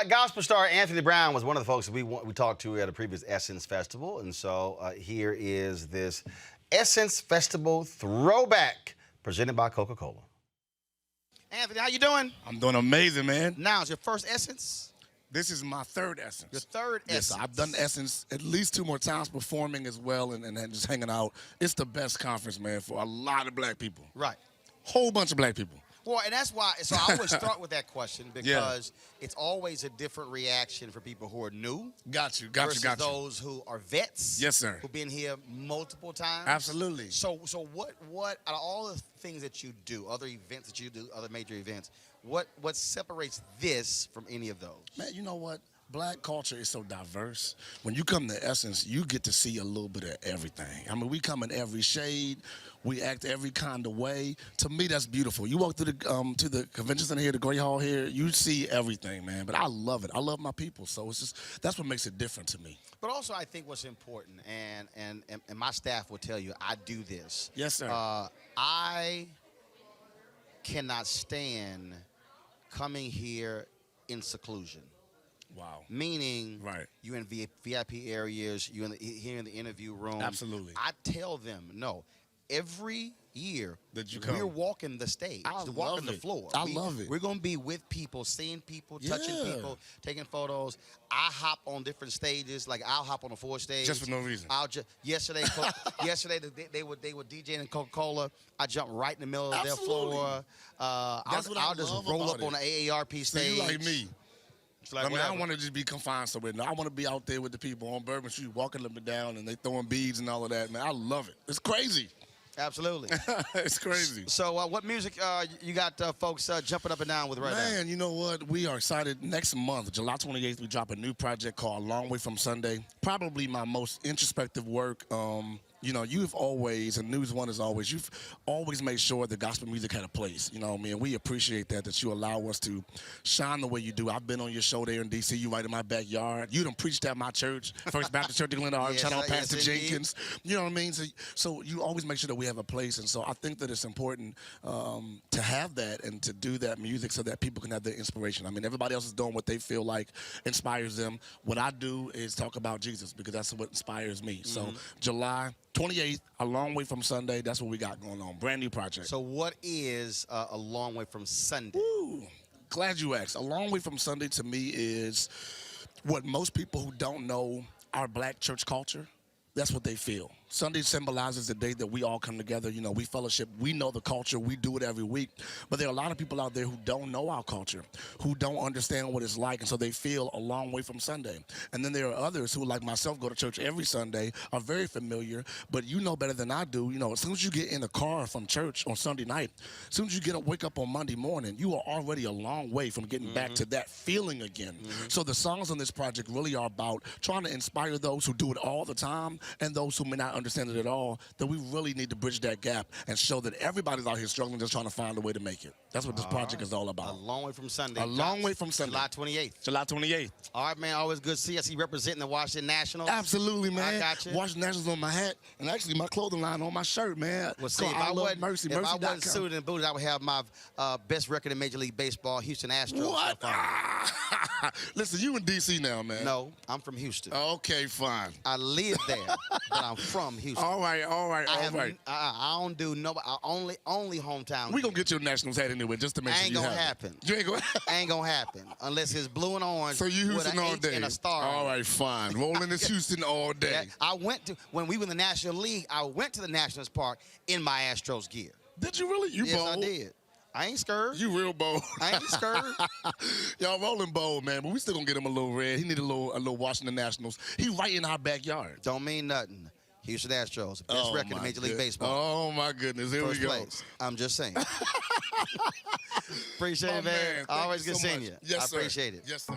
Gospel star Anthony Brown was one of the folks that we talked to at a previous Essence Festival, and so here is this Essence Festival throwback presented by Coca-Cola. Anthony, how you doing? I'm doing amazing, man. Now, is your first Essence? This is my third Essence. Your third Essence? Yes, I've done Essence at least 2 more times, performing as well and just hanging out. It's the best conference, man, for a lot of black people. Right. Whole bunch of black people. Well, and that's why, so I always start with that question because it's always a different reaction for people who are new. Got you. Versus those who are vets. Yes, sir. Who've been here multiple times. Absolutely. So what out of all the things that you do, other events that you do, other major events, what separates this from any of those? Man, you know what? Black culture is so diverse. When you come to Essence, you get to see a little bit of everything. I mean, we come in every shade. We act every kind of way. To me, that's beautiful. You walk through to the convention center here, the Great Hall here, you see everything, man. But I love it. I love my people. So it's just, that's what makes it different to me. But also, I think what's important, and my staff will tell you, I do this. Yes, sir. I cannot stand coming here in seclusion. Wow. Meaning, you in VIP areas, you here in the interview room. Absolutely. I tell them, no, every year we're walking the stage, walking the floor. I love it. We're going to be with people, seeing people, touching people, taking photos. I hop on different stages, like I'll hop on the 4th stage. Just for no reason. Yesterday they were DJing in Coca-Cola. I jumped right in the middle of their floor. I'll just roll up on the AARP stage. So you like me. like I mean, I whatever. don't want to just be confined somewhere. No, I want to be out there with the people on Bourbon Street, walking up and down, and they throwing beads and all of that, man. I love it. It's crazy. Absolutely. It's crazy. So what music you got folks jumping up and down with right now? Man, you know what? We are excited. Next month, July 28th, we drop a new project called A Long Way From Sunday. Probably my most introspective work. You know, you've always, and News One is always, you've always made sure that gospel music had a place. You know what I mean? We appreciate that you allow us to shine the way you do. I've been on your show there in D.C. You right in my backyard. You done preached at my church, First Baptist Church in Glendale. Yes, Shout out sir. Pastor Yes, indeed. Jenkins. You know what I mean? So you always make sure that we have a place. And so I think that it's important to have that and to do that music so that people can have their inspiration. I mean, everybody else is doing what they feel like inspires them. What I do is talk about Jesus because that's what inspires me. So July 28th, A Long Way From Sunday. That's what we got going on. Brand new project. So what is A Long Way From Sunday? Ooh, glad you asked. A Long Way From Sunday to me is what most people who don't know our black church culture, that's what they feel. Sunday symbolizes the day that we all come together. You know, we fellowship. We know the culture. We do it every week. But there are a lot of people out there who don't know our culture, who don't understand what it's like, and so they feel a long way from Sunday. And then there are others who, like myself, go to church every Sunday, are very familiar, but you know better than I do. You know, as soon as you get in the car from church on Sunday night, as soon as you wake up on Monday morning, you are already a long way from getting back to that feeling again. So the songs on this project really are about trying to inspire those who do it all the time and those who may not understand it at all, that we really need to bridge that gap and show that everybody's out here struggling, just trying to find a way to make it. That's what this project is all about. A Long Way From Sunday. A Long Way From Sunday. July 28th. July 28th. All right, man. Always good to see you. I see you representing the Washington Nationals. Absolutely, man. I got you. Washington Nationals on my hat, and actually my clothing line on my shirt, man. Well, see, if I wasn't suited and booted, I would have my best record in Major League Baseball, Houston Astros. What? Listen, you in D.C. now, man. No, I'm from Houston. Okay, fine. I live there, but I'm from Houston. All right. I don't do no. I only hometown. We gonna get your Nationals hat anyway, just to make sure you have it. Happen. You ain't gonna ain't gonna happen unless it's blue and orange. So you with Houston an all H day. and a star. All right, fine. Roland is Houston all day. Yeah, I went to when we were in the National League. I went to the Nationals Park in my Astros gear. Did you really? You yes, bold? I did. I ain't scared. You real bold. I ain't scared. Y'all Roland bold, man, but we still gonna get him a little red. He need a little Washington Nationals. He right in our backyard. Don't mean nothing. Houston Astros, best record in Major League Baseball. Oh my goodness, here First we go. place. I'm just saying. Appreciate it, man. Man, Always good so seeing much. you. Yes, I sir. appreciate it. Yes, sir.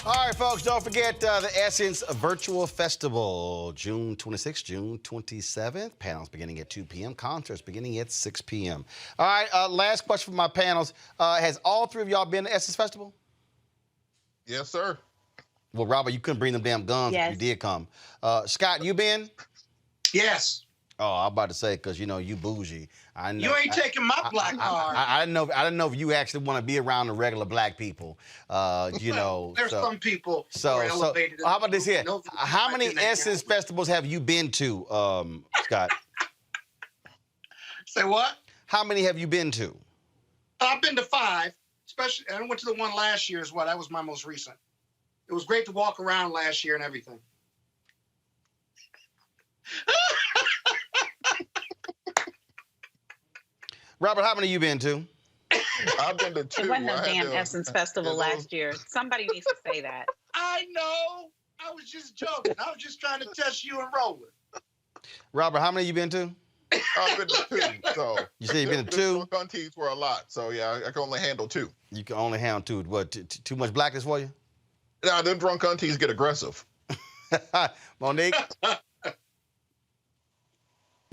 All right, folks, don't forget the Essence Virtual Festival, June 26th, June 27th. Panels beginning at 2 p.m., concerts beginning at 6 p.m. All right, last question for my panels. Has all three of y'all been to Essence Festival? Yes, sir. Well, Robert, you couldn't bring them damn guns if you did come. Scott, you been? Yes. Oh, I'm about to say, because, you know, you bougie. I know. You ain't taking my black card. I didn't know if you actually want to be around the regular black people. You know. There's some people who So are elevated. how about this here? No, How I many do not Essence festivals have you been to, Scott? Say what? How many have you been to? I've been to 5. Especially, I went to the one last year as well. That was my most recent. It was great to walk around last year and everything. Robert, how many you been to? I've been to 2. It wasn't no I had damn to- Essence Festival last year. Somebody needs to say that. I know. I was just joking. I was just trying to test you and Roland. Robert, how many you been to? I've been to 2. So You said you been to the 2? drunk aunties were a lot. So yeah, I can only handle 2. You can only handle 2. What? Too much blackness for you? Nah, them drunk aunties get aggressive. Monique.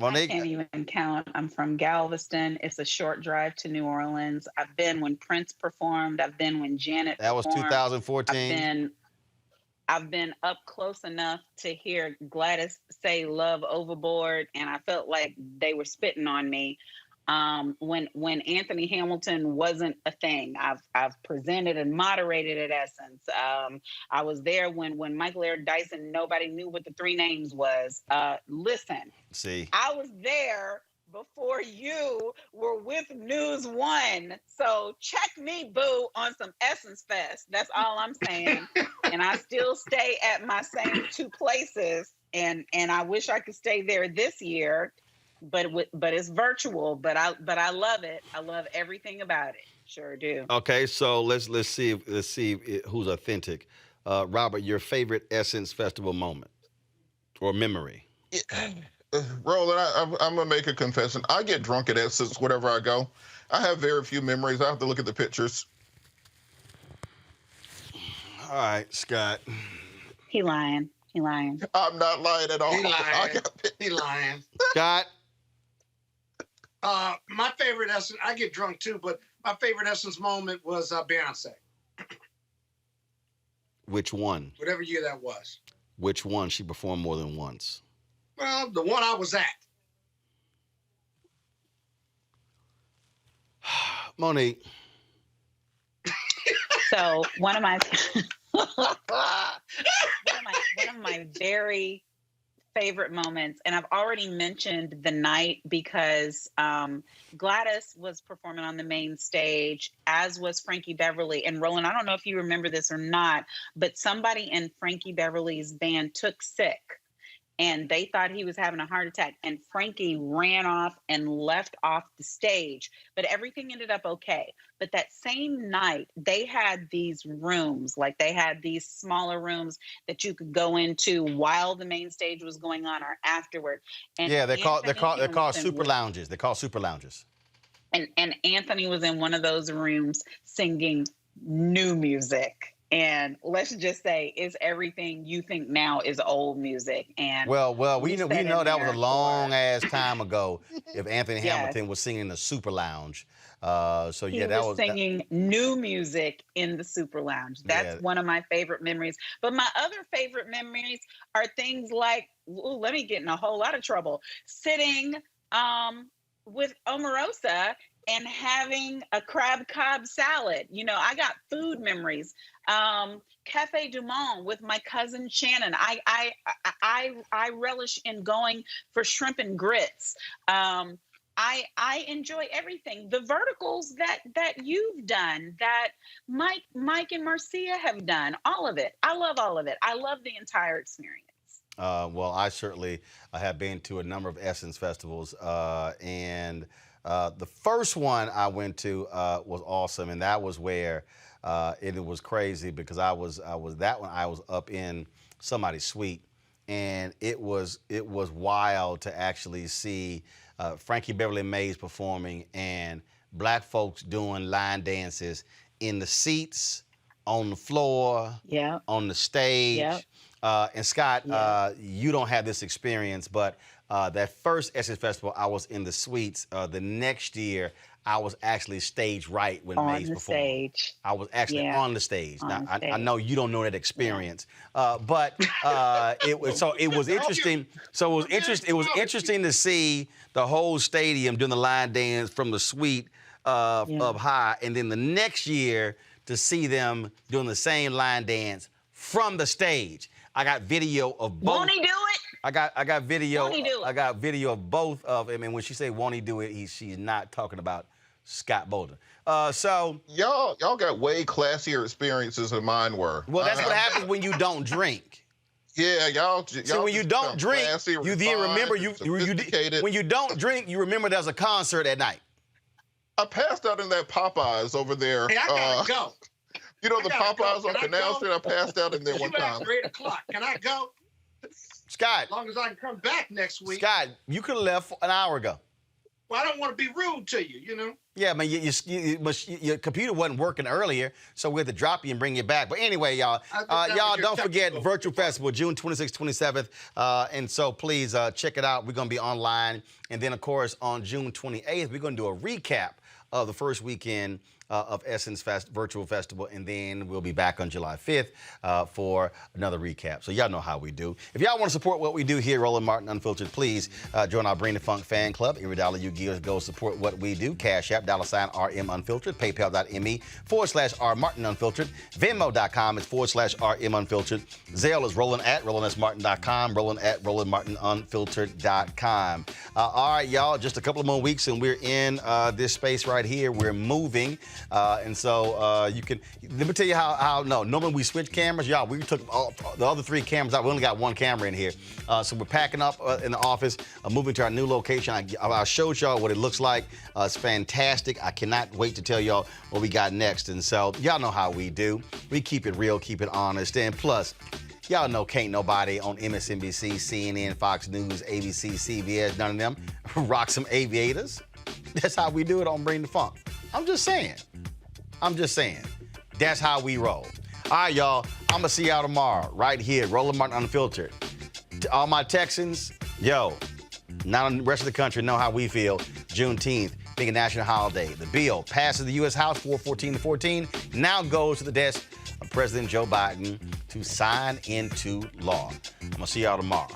I can't even count. I'm from Galveston. It's a short drive to New Orleans. I've been when Prince performed. I've been when Janet That was performed. 2014. I've been up close enough to hear Gladys say "Love Overboard," and I felt like they were spitting on me. When Anthony Hamilton wasn't a thing, I've presented and moderated at Essence. I was there when Michael Eric Dyson, nobody knew what the 3 names was. Listen, See, I was there before you were with News One. So check me, boo, on some Essence Fest. That's all I'm saying. And I still stay at my same two places. And I wish I could stay there this year, but it's virtual. But I love it. I love everything about it. Sure do. Okay, so let's see who's authentic. Robert, your favorite Essence Festival moment or memory? Roland, I'm gonna make a confession. I get drunk at Essence wherever I go. I have very few memories. I have to look at the pictures. All right, Scott. He lying. I'm not lying at all. He lying. Scott. My favorite Essence. I get drunk too, but my favorite Essence moment was Beyonce. Which one? Whatever year that was. Which one? She performed more than once. Well, the one I was at. Monique. So one of my very favorite moments, and I've already mentioned the night because Gladys was performing on the main stage, as was Frankie Beverly. And Roland, I don't know if you remember this or not, but somebody in Frankie Beverly's band took sick. And they thought he was having a heart attack. And Frankie ran off and left off the stage. But everything ended up okay. But that same night, they had these rooms, like they had these smaller rooms that you could go into while the main stage was going on or afterward. And yeah, they're called super lounges. They're called super lounges. And Anthony was in one of those rooms singing new music. And let's just say, is everything you think now is old music? And well, we know that was a long ass time ago. If Anthony Yes. Hamilton was singing in the Super Lounge, so he yeah, that was was singing new music in the Super Lounge. That's one of my favorite memories. But my other favorite memories are things like, let me get in a whole lot of trouble, sitting with Omarosa and having a crab cob salad. You know, I got food memories. Cafe Du Monde with my cousin Shannon. I relish in going for shrimp and grits. I enjoy everything. The verticals that you've done, that Mike and Marcia have done, all of it. I love all of it. I love the entire experience. Well, I certainly have been to a number of Essence festivals, and the first one I went to was awesome, and that was where it was crazy because I was up in somebody's suite, and it was wild to actually see Frankie Beverly Mays performing and black folks doing line dances in the seats, on the floor, on the stage. And Scott, you don't have this experience, but that first Essence Festival, I was in the suites. The next year, I was actually stage right when Mays performed. Stage. I was actually on the stage. Now, I know you don't know that experience, but it was interesting. So it was interesting to see the whole stadium doing the line dance from the suite up high, and then the next year to see them doing the same line dance from the stage. I got video of both. Won't he do it? I got video. Won't he do it? I got video of both of them, and when she say "won't he do it," she's not talking about Scott Bolden. So y'all got way classier experiences than mine were. Well, that's what happens when you don't drink. Yeah, y'all. So when you don't drink, you then remember when you don't drink, you remember there's a concert at night. I passed out in that Popeyes over there. Hey, I gotta go. You know the Popeyes on Canal Street? I passed out in there one time. It's 8 o'clock. Can I go? Scott. As long as I can come back next week. Scott, you could have left an hour ago. Well, I don't want to be rude to you, you know? Yeah, man, your computer wasn't working earlier, so we had to drop you and bring you back. But anyway, y'all, don't forget Virtual Festival, June 26th, 27th. And so please check it out. We're going to be online. And then, of course, on June 28th, we're going to do a recap of the first weekend of Essence Virtual Festival, and then we'll be back on July 5th for another recap. So y'all know how we do. If y'all want to support what we do here, Roland Martin Unfiltered, please join our Bring the Funk fan club. Every dollar you give goes support what we do. Cash App, $RM Unfiltered, PayPal.me/R Martin Unfiltered, Venmo.com is /RM Unfiltered. Zelle is Roland@RolandSMartin.com, Roland@RolandMartinUnfiltered.com. All right, y'all, just a couple of more weeks and we're in this space right here. We're moving, and so you can, let me tell you how normally we switch cameras. Y'all, we took the other 3 cameras out. We only got 1 camera in here. So we're packing up in the office, moving to our new location. I showed y'all what it looks like. It's fantastic. I cannot wait to tell y'all what we got next. And so y'all know how we do. We keep it real, keep it honest. And plus, y'all know can't nobody on MSNBC, CNN, Fox News, ABC, CBS, none of them rock some aviators. That's how we do it on Bring the Funk. I'm just saying. That's how we roll. All right, y'all. I'm going to see y'all tomorrow right here, Roland Martin Unfiltered. To all my Texans, yo, now the rest of the country know how we feel. Juneteenth being a national holiday. The bill passes the U.S. House 414-14, now goes to the desk of President Joe Biden to sign into law. I'm going to see y'all tomorrow.